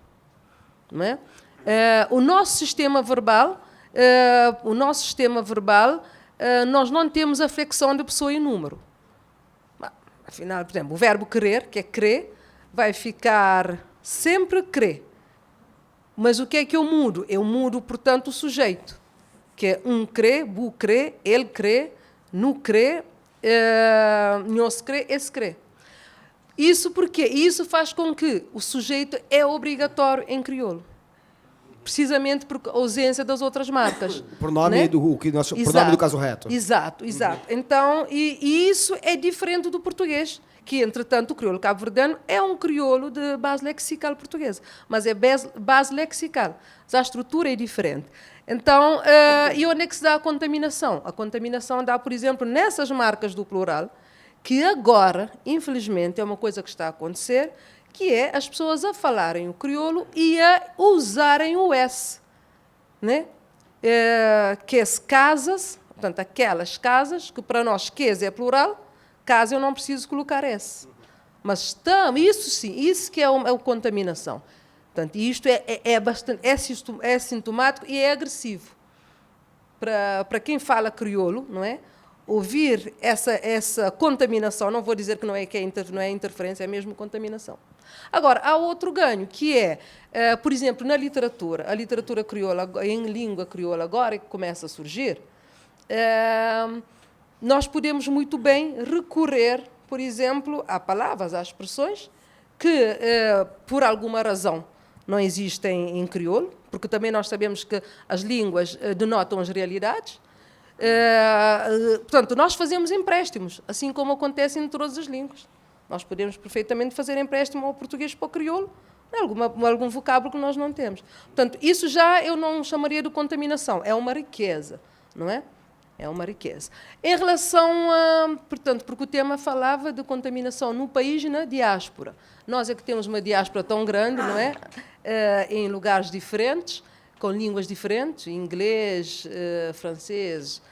Não é? O nosso sistema verbal, nós não temos a flexão de pessoa e número. Afinal, por exemplo, o verbo querer, que é crer, vai ficar sempre crer. Mas o que é que eu mudo? Eu mudo, portanto, o sujeito, que é um crê, bu crê, ele crê, nu crê, nós crê, esse crê. Isso porque isso faz com que o sujeito é obrigatório em crioulo. Precisamente por ausência das outras marcas. Pronome, né? Pronome do caso reto. Exato. Então, e isso é diferente do português, que, entretanto, o crioulo cabo-verdiano é um crioulo de base lexical portuguesa, mas é base lexical. Mas a estrutura é diferente. Então, e onde é que se dá a contaminação? A contaminação dá, por exemplo, nessas marcas do plural, que agora, infelizmente, é uma coisa que está a acontecer, que é as pessoas a falarem o crioulo e a usarem o S. Né? Que é casas, portanto, aquelas casas, que para nós quês é plural, casa eu não preciso colocar S. Mas isso sim, isso que é a contaminação. Portanto, isto é sintomático e é agressivo. Para quem fala crioulo, não é? Ouvir essa contaminação, não vou dizer que não é interferência, é mesmo contaminação. Agora, há outro ganho, que é, por exemplo, na literatura, a literatura crioula, em língua crioula, agora que começa a surgir, nós podemos muito bem recorrer, por exemplo, a palavras, a expressões que, por alguma razão, não existem em crioulo, porque também nós sabemos que as línguas denotam as realidades. Portanto, nós fazemos empréstimos, assim como acontece em todas as línguas. Nós podemos perfeitamente fazer empréstimo ao português para o crioulo, Algum vocábulo que nós não temos. Portanto, isso já eu não chamaria de contaminação, é uma riqueza, não é? É uma riqueza. Em relação a... Portanto, porque o tema falava de contaminação no país e na diáspora. Nós é que temos uma diáspora tão grande, não é? Em lugares diferentes, com línguas diferentes, inglês, francês,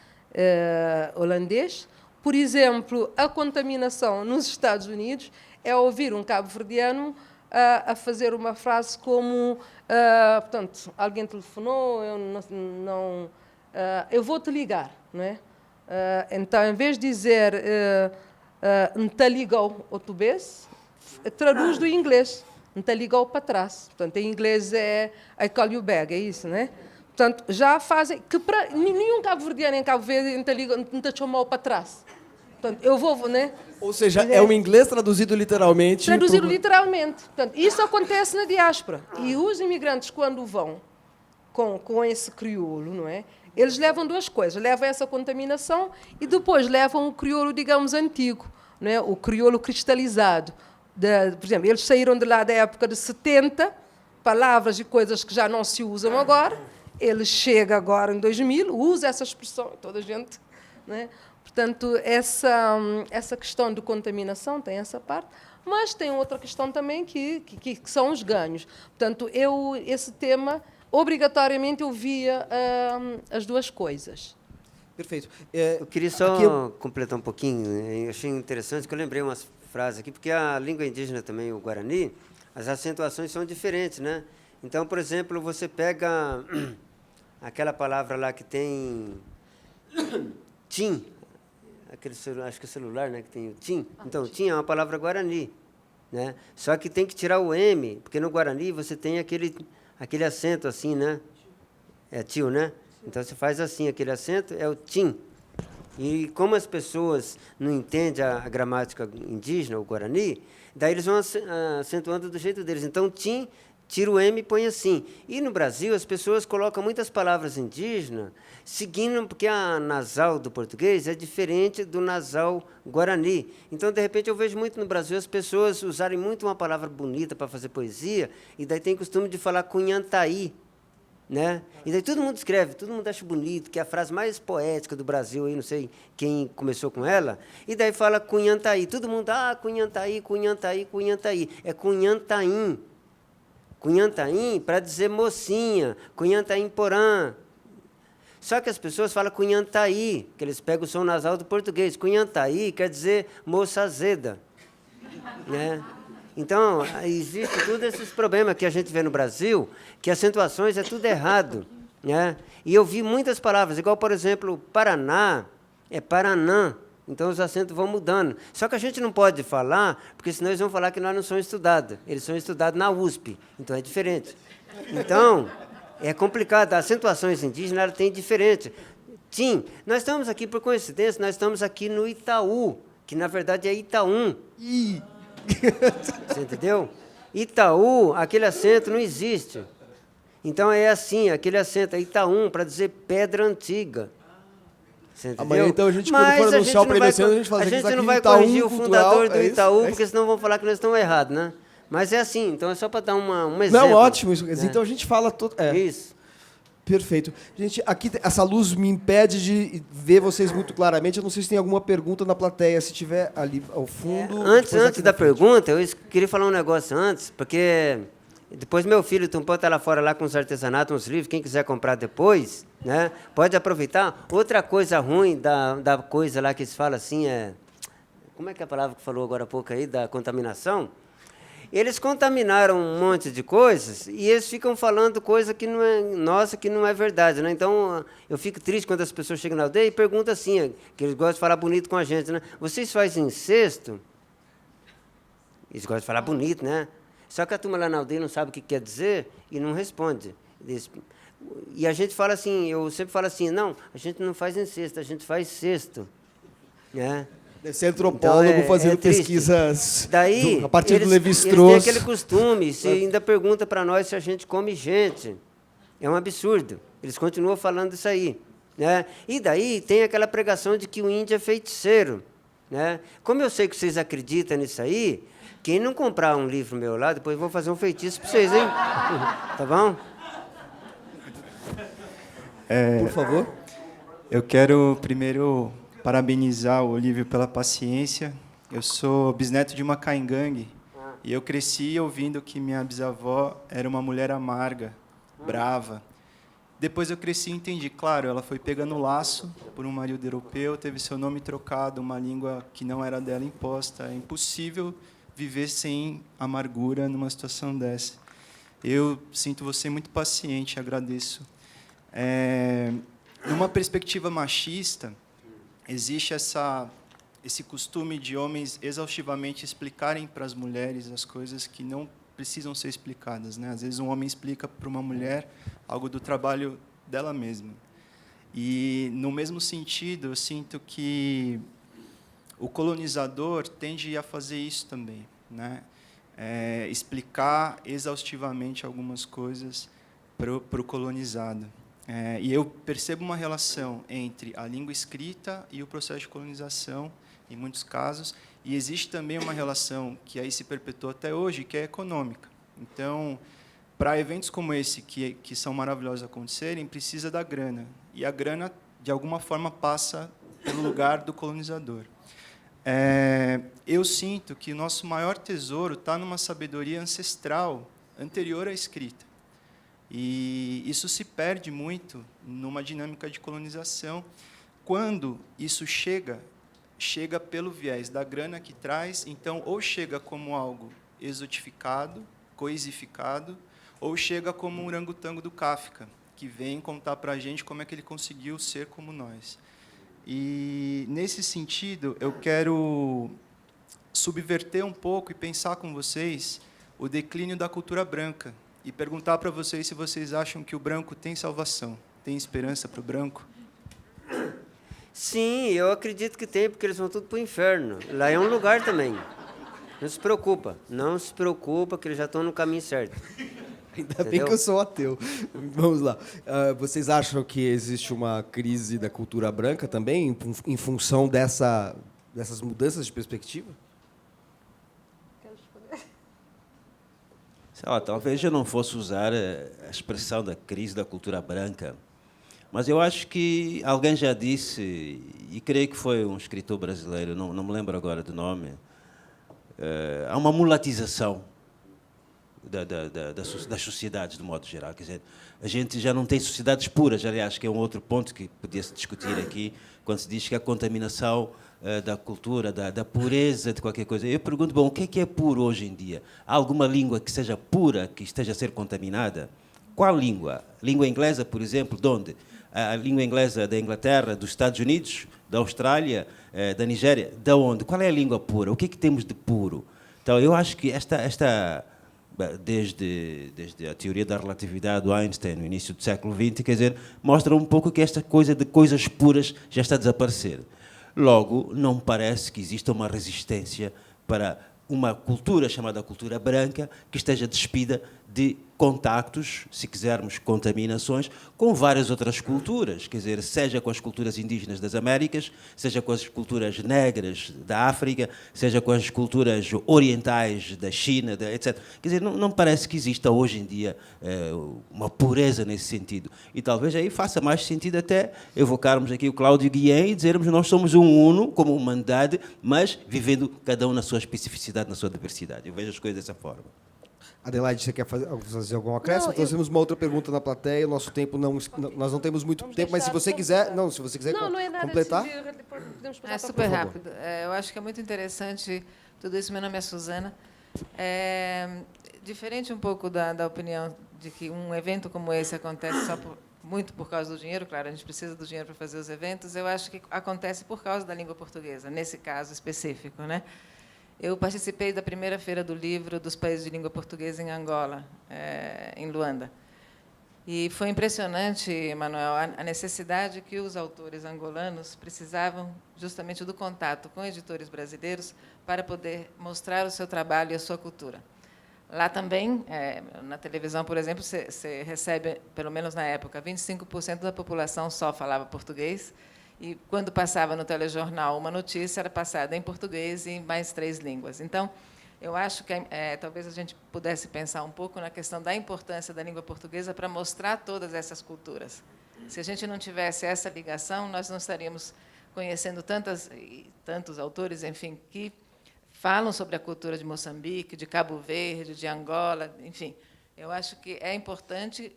holandês. Por exemplo, a contaminação nos Estados Unidos é ouvir um cabo-verdiano a fazer uma frase como, portanto, alguém telefonou, eu vou-te ligar, não é? Então, em vez de dizer "nta ligou outro vez", traduz do inglês, "nta ligou para trás". Portanto, em inglês é "I call you back", é isso, não é? Portanto, já fazem... que para nenhum cabo-verdiano em Cabo Verde "nta chamou para trás". Portanto, eu vou, né? Ou seja, é um inglês traduzido literalmente. Traduzido literalmente. Portanto, isso acontece na diáspora. E os imigrantes, quando vão com esse crioulo, não é? Eles levam duas coisas. Levam essa contaminação e depois levam o crioulo, digamos, antigo, não é? O crioulo cristalizado. Por exemplo, eles saíram de lá da época de 70, palavras e coisas que já não se usam agora. Ele chega agora em 2000, usa essa expressão, toda a gente, não é? Portanto, essa questão de contaminação tem essa parte, mas tem outra questão também que são os ganhos. Portanto, esse tema, obrigatoriamente, eu via as duas coisas. Perfeito. Eu queria só completar um pouquinho. Eu achei interessante que eu lembrei umas frases aqui, porque a língua indígena também, o Guarani, as acentuações são diferentes, né? Então, por exemplo, você pega aquela palavra lá que tem tim, acho que é celular, né, que tem o tim. Então, tim é uma palavra guarani, né? Só que tem que tirar o M, porque no Guarani você tem aquele acento assim, né? É tio, né? Então, você faz assim, aquele acento é o tim. E como as pessoas não entendem a gramática indígena, o Guarani, daí eles vão acentuando do jeito deles. Então, tim, tira o M e põe assim. E no Brasil, as pessoas colocam muitas palavras indígenas, seguindo, porque a nasal do português é diferente do nasal guarani. Então, de repente, eu vejo muito no Brasil as pessoas usarem muito uma palavra bonita para fazer poesia, e daí tem costume de falar cunhantaí, né? E daí todo mundo escreve, todo mundo acha bonito, que é a frase mais poética do Brasil, aí, não sei quem começou com ela, e daí fala cunhantaí. Todo mundo, cunhantaí, cunhantaí, cunhantaí. É cunhantaim. Cunhantaim para dizer mocinha, cunhantaim porã. Só que as pessoas falam cunhantaí, que eles pegam o som nasal do português. Cunhantaí quer dizer moça azeda, né? Então, existe todos esses problemas que a gente vê no Brasil, que acentuações é tudo errado, né? E eu vi muitas palavras, igual, por exemplo, Paraná é Paranã. Então, os acentos vão mudando. Só que a gente não pode falar, porque senão eles vão falar que nós não somos estudados. Eles são estudados na USP, então é diferente. Então, é complicado. As acentuações indígenas elas têm diferente. Tim, nós estamos aqui, por coincidência, nós estamos aqui no Itaú, que na verdade é Itaú. Você entendeu? Itaú, aquele acento não existe. Então, é assim, aquele acento é Itaú, para dizer pedra antiga. Amanhã, então, a gente, quando for anunciar o Prêmio, a gente faz aqui não vai corrigir o fundador do Itaú, porque senão vão falar que nós estamos errados, né? Mas é assim, então é só para dar um exemplo. Não, ótimo isso. Então, a gente fala... Isso. Perfeito. Gente, aqui essa luz me impede de ver vocês muito claramente. Eu não sei se tem alguma pergunta na plateia. Se tiver ali ao fundo... Antes da pergunta, eu queria falar um negócio antes, porque... Depois meu filho Tumpão está lá fora lá com os artesanatos, uns livros, quem quiser comprar depois, né, pode aproveitar. Outra coisa ruim da coisa lá que eles falam assim é... Como é que é a palavra que falou agora há pouco aí, da contaminação? Eles contaminaram um monte de coisas e eles ficam falando coisa que não é nossa, que não é verdade, né? Então, eu fico triste quando as pessoas chegam na aldeia e perguntam assim, que eles gostam de falar bonito com a gente, né? Vocês fazem incesto? Eles gostam de falar bonito, né? Só que a turma lá na aldeia não sabe o que quer dizer e não responde. E a gente fala assim, eu sempre falo assim, não, a gente não faz incesto, a gente faz cesto. Né? Esse antropólogo então, fazendo pesquisas daí, a partir do Levi-Strauss. Eles têm aquele costume, se ainda pergunta para nós se a gente come gente. É um absurdo. Eles continuam falando isso aí. Né? E daí tem aquela pregação de que o índio é feiticeiro. né? Como eu sei que vocês acreditam nisso aí, quem não comprar um livro meu lá, depois eu vou fazer um feitiço para vocês, hein? Tá bom? Por favor. Eu quero primeiro parabenizar o Olívio pela paciência. Eu sou bisneto de uma caingangue e eu cresci ouvindo que minha bisavó era uma mulher amarga, brava. Depois eu cresci e entendi, claro, ela foi pegando o laço por um marido europeu, teve seu nome trocado, uma língua que não era dela imposta. É impossível viver sem amargura numa situação dessa. Eu sinto você muito paciente, agradeço. Numa perspectiva machista, existe esse costume de homens exaustivamente explicarem para as mulheres as coisas que não precisam ser explicadas, né? Às vezes um homem explica para uma mulher algo do trabalho dela mesma. E, no mesmo sentido, eu sinto que o colonizador tende a fazer isso também, né? Explicar exaustivamente algumas coisas para o colonizado. E eu percebo uma relação entre a língua escrita e o processo de colonização, em muitos casos, e existe também uma relação que aí se perpetua até hoje, que é econômica. Então, para eventos como esse, que são maravilhosos acontecerem, precisa da grana. E a grana, de alguma forma, passa pelo lugar do colonizador. Eu sinto que o nosso maior tesouro está numa sabedoria ancestral, anterior à escrita. E isso se perde muito numa dinâmica de colonização. Quando isso chega pelo viés da grana que traz, então, ou chega como algo exotificado, coisificado, ou chega como um orangotango do Kafka, que vem contar para a gente como é que ele conseguiu ser como nós. E, nesse sentido, eu quero subverter um pouco e pensar com vocês o declínio da cultura branca, e perguntar para vocês se vocês acham que o branco tem salvação, tem esperança para o branco? Sim, eu acredito que tem, porque eles vão tudo para o inferno. Lá é um lugar também. Não se preocupa, que eles já estão no caminho certo. Ainda bem que eu sou ateu. Vamos lá. Vocês acham que existe uma crise da cultura branca também, em função dessas mudanças de perspectiva? Sei lá, talvez eu não fosse usar a expressão da crise da cultura branca, mas eu acho que alguém já disse, e creio que foi um escritor brasileiro, não me lembro agora do nome, há uma mulatização das sociedades, de modo geral. Quer dizer, a gente já não tem sociedades puras, aliás, que é um outro ponto que podia-se discutir aqui, quando se diz que a contaminação da cultura, da pureza de qualquer coisa. Eu pergunto, bom, o que é puro hoje em dia? Há alguma língua que seja pura, que esteja a ser contaminada? Qual língua? Língua inglesa, por exemplo, de onde? A língua inglesa da Inglaterra, dos Estados Unidos, da Austrália, da Nigéria? De onde? Qual é a língua pura? O que é que temos de puro? Então, eu acho que desde a teoria da relatividade do Einstein, no início do século XX, quer dizer, mostra um pouco que esta coisa de coisas puras já está a desaparecer. Logo, não me parece que exista uma resistência para uma cultura chamada cultura branca que esteja despida de contactos, se quisermos, contaminações, com várias outras culturas, quer dizer, seja com as culturas indígenas das Américas, seja com as culturas negras da África, seja com as culturas orientais da China, etc. Quer dizer, não parece que exista hoje em dia uma pureza nesse sentido. E talvez aí faça mais sentido até evocarmos aqui o Cláudio Guillén e dizermos que nós somos um uno, como humanidade, mas vivendo cada um na sua especificidade, na sua diversidade. Eu vejo as coisas dessa forma. Adelaide, você quer fazer algum acréscimo? Nós temos uma outra pergunta na plateia. O nosso tempo nós não temos muito tempo, mas se você quiser, não é nada completar. Podemos É super rápido. Eu acho que é muito interessante tudo isso. Meu nome é Suzana. Diferente um pouco da opinião de que um evento como esse acontece muito por causa do dinheiro. Claro, a gente precisa do dinheiro para fazer os eventos. Eu acho que acontece por causa da língua portuguesa, nesse caso específico, né? Eu participei da primeira feira do livro dos países de língua portuguesa em Angola, em Luanda. E foi impressionante, Manuel, a necessidade que os autores angolanos precisavam justamente do contato com editores brasileiros para poder mostrar o seu trabalho e a sua cultura. Lá também, na televisão, por exemplo, você recebe, pelo menos na época, 25% da população só falava português, E quando passava no telejornal uma notícia, era passada em português e mais 3 línguas. Então, eu acho que talvez a gente pudesse pensar um pouco na questão da importância da língua portuguesa para mostrar todas essas culturas. Se a gente não tivesse essa ligação, nós não estaríamos conhecendo tantos autores, enfim, que falam sobre a cultura de Moçambique, de Cabo Verde, de Angola, enfim. Eu acho que é importante.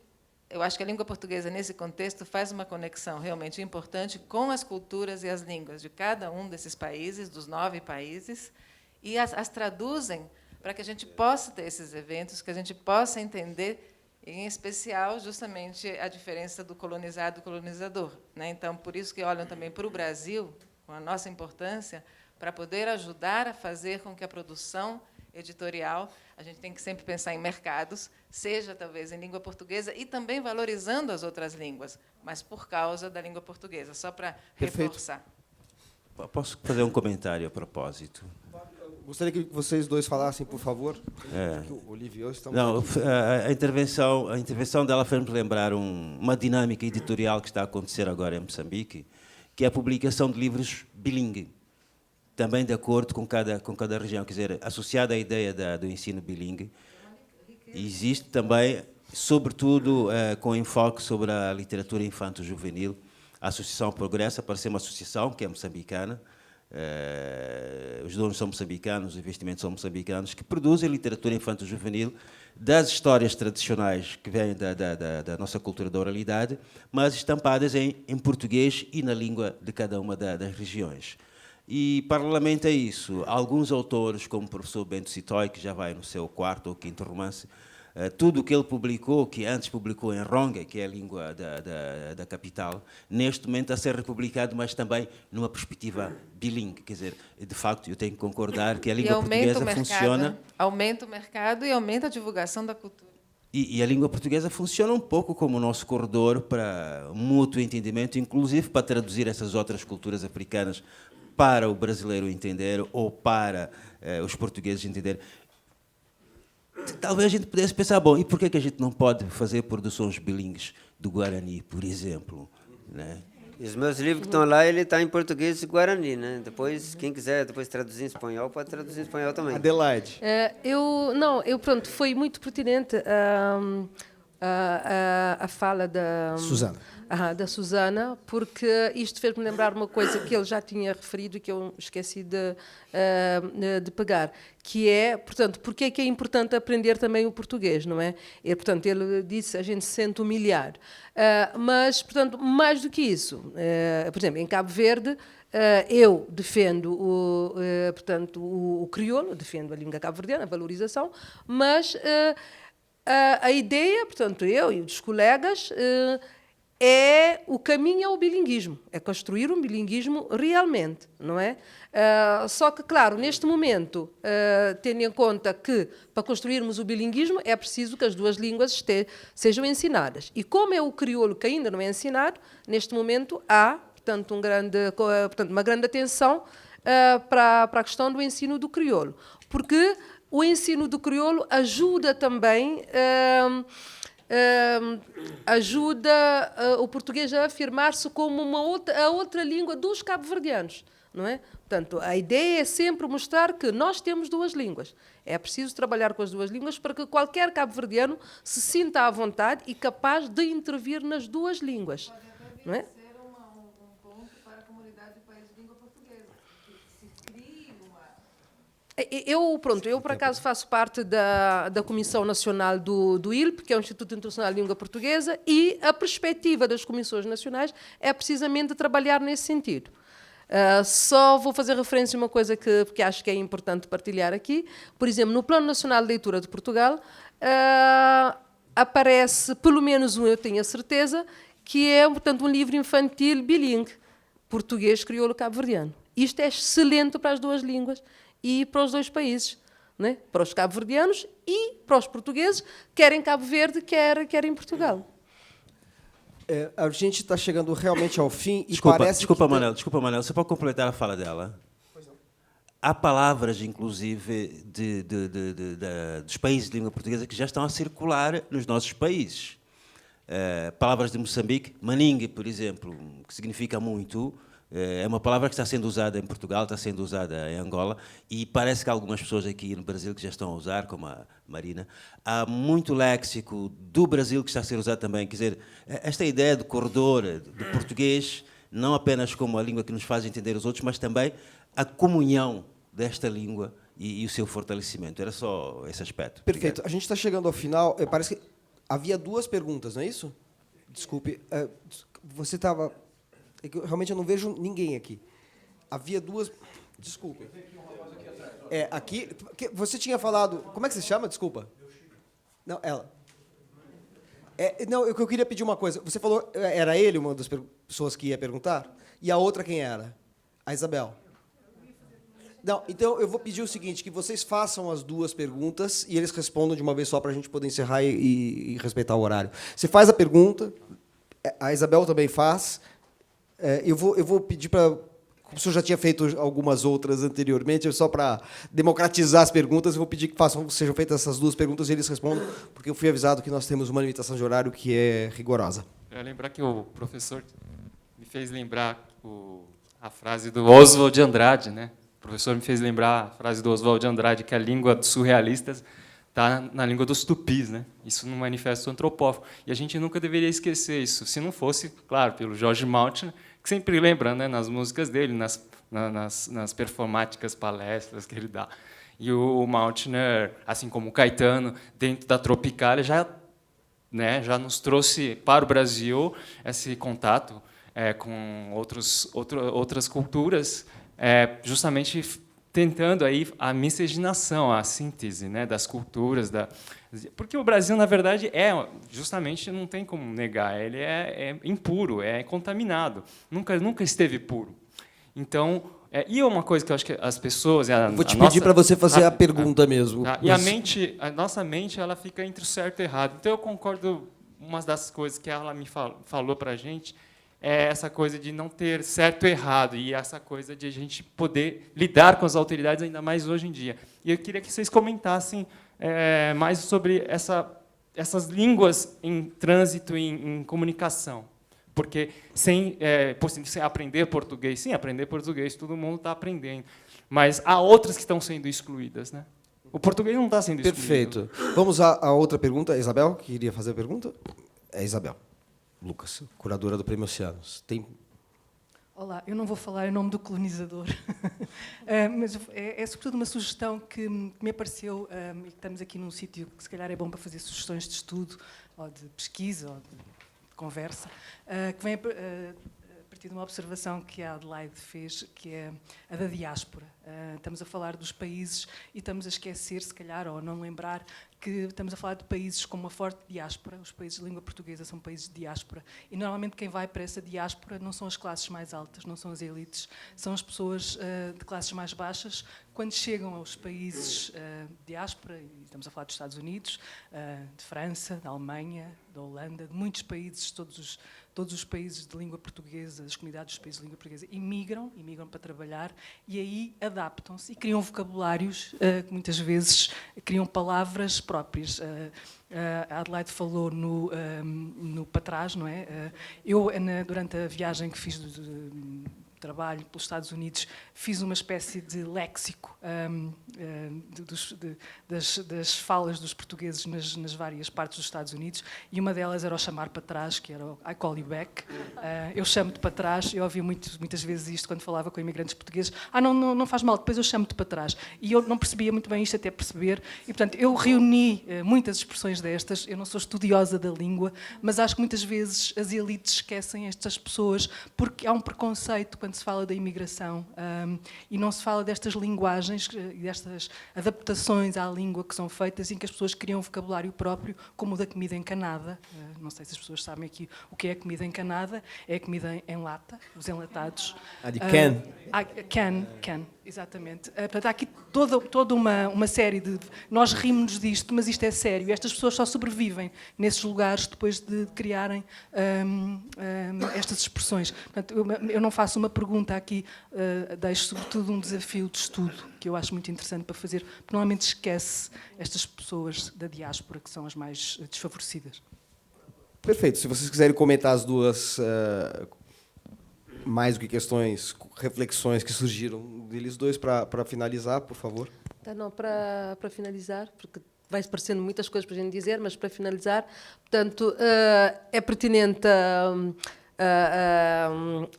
Eu acho que a língua portuguesa, nesse contexto, faz uma conexão realmente importante com as culturas e as línguas de cada um desses países, dos 9 países, e as traduzem para que a gente possa ter esses eventos, que a gente possa entender, em especial, justamente a diferença do colonizado e do colonizador, né? Então, por isso que olham também para o Brasil, com a nossa importância, para poder ajudar a fazer com que a produção editorial, a gente tem que sempre pensar em mercados, seja talvez em língua portuguesa e também valorizando as outras línguas, mas por causa da língua portuguesa, só para reforçar. Posso fazer um comentário a propósito? Gostaria que vocês dois falassem, por favor. Que o Olívio e eu estamos Não, aqui. a intervenção dela fez-me lembrar uma dinâmica editorial que está a acontecer agora em Moçambique, que é a publicação de livros bilingue, também de acordo com cada região, quer dizer, associada à ideia do ensino bilingue, existe também, sobretudo, com enfoque sobre a literatura infanto-juvenil, a Associação Progressa, para ser uma associação que é moçambicana, os donos são moçambicanos, os investimentos são moçambicanos, que produzem literatura infanto-juvenil das histórias tradicionais que vêm da nossa cultura da oralidade, mas estampadas em português e na língua de cada uma das regiões. E, paralelamente a isso, alguns autores, como o professor Bento Citói, que já vai no seu 4º ou 5º romance, tudo o que ele publicou, que antes publicou em Ronga, que é a língua da capital, neste momento está a ser republicado, mas também numa perspectiva bilingue. Quer dizer, de facto, eu tenho que concordar que a língua portuguesa funciona... Aumenta o mercado e aumenta a divulgação da cultura. E a língua portuguesa funciona um pouco como o nosso corredor para mútuo entendimento, inclusive para traduzir essas outras culturas africanas para o brasileiro entender ou para os portugueses entender. Talvez a gente pudesse pensar, bom, e por que a gente não pode fazer produções bilíngues do Guarani, por exemplo? Né? E os meus livros que estão lá, ele está em português e Guarani, né? Depois, quem quiser depois traduzir em espanhol, pode traduzir em espanhol também. Adelaide. Pronto, foi muito pertinente a fala da Susana. Da Susana, porque isto fez-me lembrar uma coisa que ele já tinha referido e que eu esqueci de pegar, que é, portanto, porque é que é importante aprender também o português, não é? Portanto, ele disse, a gente se sente humilhar. Mas, portanto, mais do que isso, por exemplo, em Cabo Verde, eu defendo o crioulo, defendo a língua cabo-verdiana, a valorização, mas a ideia, portanto, eu e os colegas, o caminho ao bilinguismo, é construir um bilinguismo realmente, não é? Só que, claro, neste momento, tendo em conta que para construirmos o bilinguismo é preciso que as duas línguas sejam ensinadas. E como é o crioulo que ainda não é ensinado, neste momento há, portanto, uma grande atenção para a questão do ensino do crioulo, porque o ensino do crioulo ajuda também o português a afirmar-se como a outra língua dos cabo-verdianos, não é? Portanto, a ideia é sempre mostrar que nós temos duas línguas. É preciso trabalhar com as duas línguas para que qualquer cabo-verdiano se sinta à vontade e capaz de intervir nas duas línguas, não é? Eu, por acaso, faço parte da Comissão Nacional do ILP, que é o Instituto Internacional de Língua Portuguesa, e a perspectiva das comissões nacionais é precisamente trabalhar nesse sentido. Só vou fazer referência a uma coisa que acho que é importante partilhar aqui. Por exemplo, no Plano Nacional de Leitura de Portugal, aparece, pelo menos eu tenho a certeza, que é, portanto, um livro infantil bilingue, português, crioulo, cabo-verdiano. Isto é excelente para as duas línguas e para os dois países, né? Para os cabo-verdianos e para os portugueses, quer em Cabo Verde, quer em Portugal. A gente está chegando realmente ao fim e Desculpa, parece Manel, você pode completar a fala dela? Pois não. Há palavras, inclusive, dos países de língua portuguesa que já estão a circular nos nossos países. Palavras de Moçambique, maningue, por exemplo, que significa muito, É uma palavra que está sendo usada em Portugal, está sendo usada em Angola, e parece que algumas pessoas aqui no Brasil que já estão a usar, como a Marina. Há muito léxico do Brasil que está a ser usado também. Quer dizer, esta ideia de corredor, do português, não apenas como a língua que nos faz entender os outros, mas também a comunhão desta língua e o seu fortalecimento. Era só esse aspecto. Perfeito. Obrigado. A gente está chegando ao final. Parece que havia 2 perguntas, não é isso? Desculpe. Você estava... É que realmente eu não vejo ninguém aqui. Havia 2... Desculpe. Aqui... Você tinha falado... Como é que se chama? Desculpa. Não, ela. Não, eu queria pedir uma coisa. Você falou... Era ele uma das pessoas que ia perguntar? E a outra quem era? A Isabel. Não, então eu vou pedir o seguinte, que vocês façam as 2 perguntas e eles respondam de uma vez só para a gente poder encerrar e respeitar o horário. Você faz a pergunta, a Isabel também faz. Eu vou pedir para... Como o senhor já tinha feito algumas outras anteriormente, só para democratizar as perguntas, eu vou pedir que sejam feitas essas 2 perguntas e eles respondam, porque eu fui avisado que nós temos uma limitação de horário que é rigorosa. Eu ia lembrar que o professor me fez lembrar a frase do Oswald de Andrade, né? O professor me fez lembrar a frase do Oswald de Andrade, que a língua dos surrealistas está na língua dos tupis, né? Isso no Manifesto Antropófago. E a gente nunca deveria esquecer isso, se não fosse, claro, pelo George Maltner, que sempre lembra, né, nas músicas dele, nas performáticas palestras que ele dá. E o Maltner, assim como o Caetano, dentro da Tropicália, já nos trouxe para o Brasil esse contato com outras culturas, justamente tentando aí a miscigenação, a síntese, né, das culturas, porque o Brasil, na verdade, justamente, não tem como negar, ele é impuro, é contaminado, nunca esteve puro. Então, e uma coisa que eu acho que as pessoas... Vou te pedir para você fazer a pergunta mesmo. E a nossa mente, ela fica entre o certo e o errado. Então, eu concordo, uma das coisas que ela me falou para a gente, é essa coisa de não ter certo e errado, e essa coisa de a gente poder lidar com as autoridades, ainda mais hoje em dia. E eu queria que vocês comentassem mais sobre essas línguas em trânsito, em comunicação. Porque sem aprender português, sim, aprender português, todo mundo está aprendendo. Mas há outras que estão sendo excluídas, né? O português não está sendo excluído. Perfeito. Vamos à outra pergunta. Isabel, que queria fazer a pergunta? É Isabel Lucas, curadora do Prêmio Oceanos. Olá, eu não vou falar em nome do colonizador, mas é sobretudo uma sugestão que me apareceu, e que estamos aqui num sítio que se calhar é bom para fazer sugestões de estudo, ou de pesquisa, ou de conversa, que vem a partir de uma observação que a Adelaide fez, que é a da diáspora. Estamos a falar dos países e estamos a esquecer, se calhar, ou não lembrar, que estamos a falar de países com uma forte diáspora. Os países de língua portuguesa são países de diáspora. E, normalmente, quem vai para essa diáspora não são as classes mais altas, não são as elites, são as pessoas de classes mais baixas. Quando chegam aos países de diáspora, e estamos a falar dos Estados Unidos, de França, da Alemanha, da Holanda, de muitos países, todos os países de língua portuguesa, as comunidades dos países de língua portuguesa, imigram para trabalhar e aí adaptam-se e criam vocabulários que muitas vezes criam palavras próprias. A Adelaide falou no para trás, não é? Eu, durante a viagem que fiz de trabalho pelos Estados Unidos, fiz uma espécie de léxico das falas dos portugueses nas várias partes dos Estados Unidos, e uma delas era o chamar para trás, que era o I call you back. Eu chamo-te para trás. Eu ouvi muitas vezes isto quando falava com imigrantes portugueses. Não faz mal, depois eu chamo-te para trás. E eu não percebia muito bem isto até perceber, e portanto eu reuni muitas expressões destas. Eu não sou estudiosa da língua, mas acho que muitas vezes as elites esquecem estas pessoas, porque há um preconceito quando se fala da imigração, e não se fala destas linguagens e destas adaptações à língua que são feitas, em que as pessoas criam um vocabulário próprio, como o da comida encanada. Não sei se as pessoas sabem aqui o que é a comida encanada. É a comida em lata, os enlatados. De can. Can, exatamente. Portanto, há aqui toda uma série de... Nós rimos disto, mas isto é sério. Estas pessoas só sobrevivem nesses lugares depois de criarem estas expressões. Portanto, eu não faço uma pergunta aqui, deixo sobretudo um desafio de estudo, que eu acho muito interessante para fazer, porque normalmente esquece estas pessoas da diáspora, que são as mais desfavorecidas. Perfeito. Se vocês quiserem comentar as duas mais do que questões, reflexões que surgiram deles dois para finalizar, por favor. Tá, não, para finalizar, porque vai parecendo muitas coisas para a gente dizer, mas para finalizar, portanto, é pertinente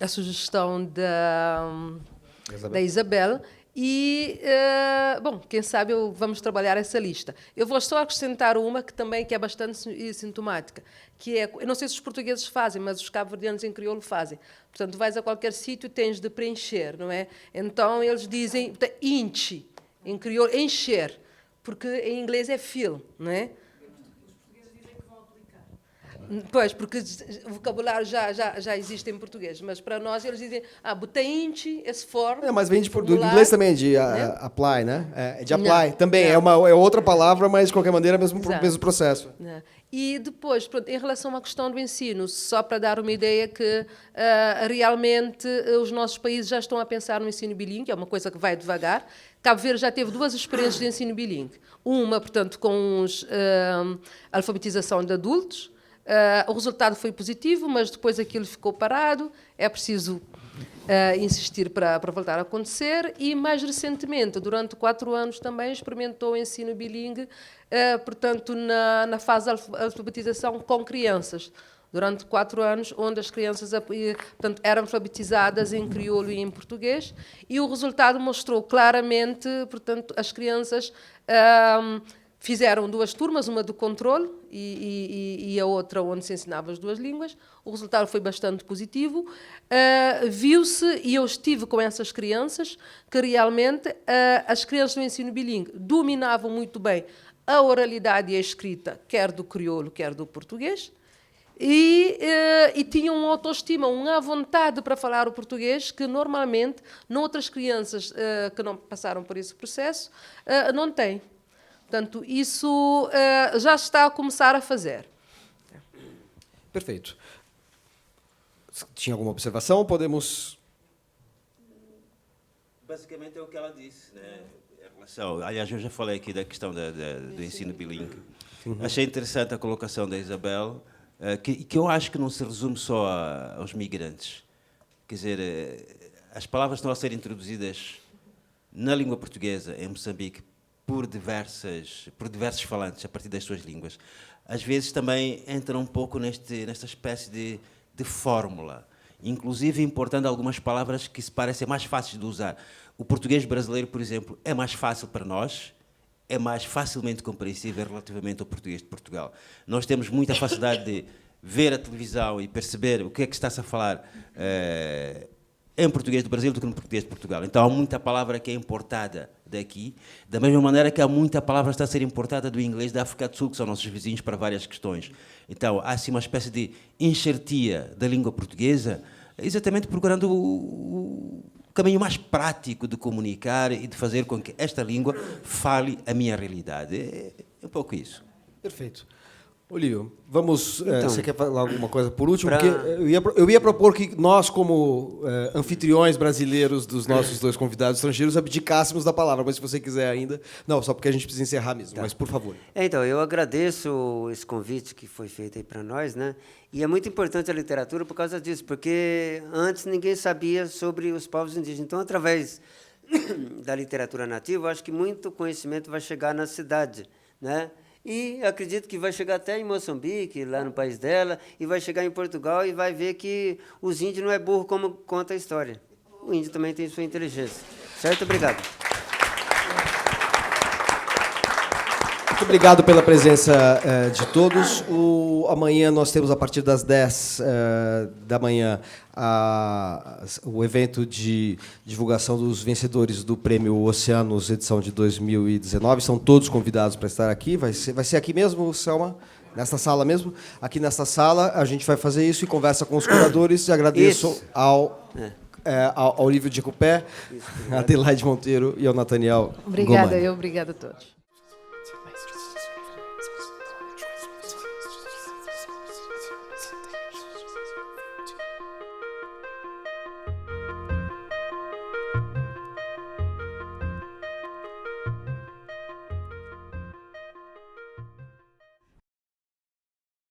a sugestão da Isabel e, bom, quem sabe vamos trabalhar essa lista. Eu vou só acrescentar uma que também que é bastante sintomática, que é, eu não sei se os portugueses fazem, mas os cabo-verdianos em crioulo fazem. Portanto, vais a qualquer sítio e tens de preencher, não é? Então, eles dizem, enche, em crioulo, encher, porque em inglês é fill, não é? Pois, porque o vocabulário já existe em português, mas para nós eles dizem, botente, esse for. Mas vem do inglês também, de apply, né? É de apply. Não, também é outra palavra, mas de qualquer maneira é o mesmo processo. Não. E depois, pronto, em relação à questão do ensino, só para dar uma ideia que realmente os nossos países já estão a pensar no ensino bilíngue, é uma coisa que vai devagar. Cabo Verde já teve 2 experiências de ensino bilíngue. Uma, portanto, com alfabetização de adultos. O resultado foi positivo, mas depois aquilo ficou parado. É preciso insistir para voltar a acontecer. E, mais recentemente, durante 4 anos, também experimentou o ensino bilíngue, portanto, na fase de alfabetização com crianças. Durante 4 anos, onde as crianças portanto, eram alfabetizadas em crioulo e em português. E o resultado mostrou claramente, portanto, as crianças fizeram 2 turmas, uma do controle e a outra onde se ensinava as 2 línguas. O resultado foi bastante positivo. Viu-se, e eu estive com essas crianças, que realmente as crianças do ensino bilíngue dominavam muito bem a oralidade e a escrita, quer do crioulo, quer do português, e tinham uma autoestima, uma vontade para falar o português que normalmente noutras crianças que não passaram por esse processo não têm. Portanto, isso já está a começar a fazer. Perfeito. Tinha alguma observação? Podemos... Basicamente é o que ela disse, né? Em relação, aliás, eu já falei aqui da questão do ensino bilíngue. Achei interessante a colocação da Isabel, que eu acho que não se resume só aos migrantes. Quer dizer, as palavras estão a ser introduzidas na língua portuguesa, em Moçambique, por diversos falantes, a partir das suas línguas. Às vezes também entra um pouco nesta espécie de fórmula, inclusive importando algumas palavras que se parecem mais fáceis de usar. O português brasileiro, por exemplo, é mais fácil para nós, é mais facilmente compreensível relativamente ao português de Portugal. Nós temos muita facilidade de ver a televisão e perceber o que é que está-se a falar em português do Brasil do que no português de Portugal. Então, há muita palavra que é importada daqui, da mesma maneira que há muita palavra que está a ser importada do inglês da África do Sul, que são nossos vizinhos, para várias questões. Então, há assim uma espécie de enxertia da língua portuguesa, exatamente procurando o caminho mais prático de comunicar e de fazer com que esta língua fale a minha realidade. É um pouco isso. Perfeito. Olívio, vamos... Então, você quer falar alguma coisa por último? Porque eu ia propor que nós, como anfitriões brasileiros dos nossos 2 convidados estrangeiros, abdicássemos da palavra, mas se você quiser ainda... Não, só porque a gente precisa encerrar mesmo, mas por favor. Então, eu agradeço esse convite que foi feito aí para nós, né? E é muito importante a literatura por causa disso, porque antes ninguém sabia sobre os povos indígenas. Então, através da literatura nativa, eu acho que muito conhecimento vai chegar na cidade, né? E acredito que vai chegar até em Moçambique, lá no país dela, e vai chegar em Portugal e vai ver que os índios não é burro como conta a história. O índio também tem sua inteligência. Certo? Obrigado. Muito obrigado pela presença de todos. Amanhã nós temos, a partir das 10 da manhã, o evento de divulgação dos vencedores do Prêmio Oceanos, edição de 2019. São todos convidados para estar aqui. Vai ser aqui mesmo, Selma? Nesta sala mesmo? Aqui nesta sala a gente vai fazer isso e conversa com os curadores. E agradeço ao Olívio de Cupé, a Adelaide Monteiro e ao Nathaniel Obrigada, Gomani. obrigada a todos.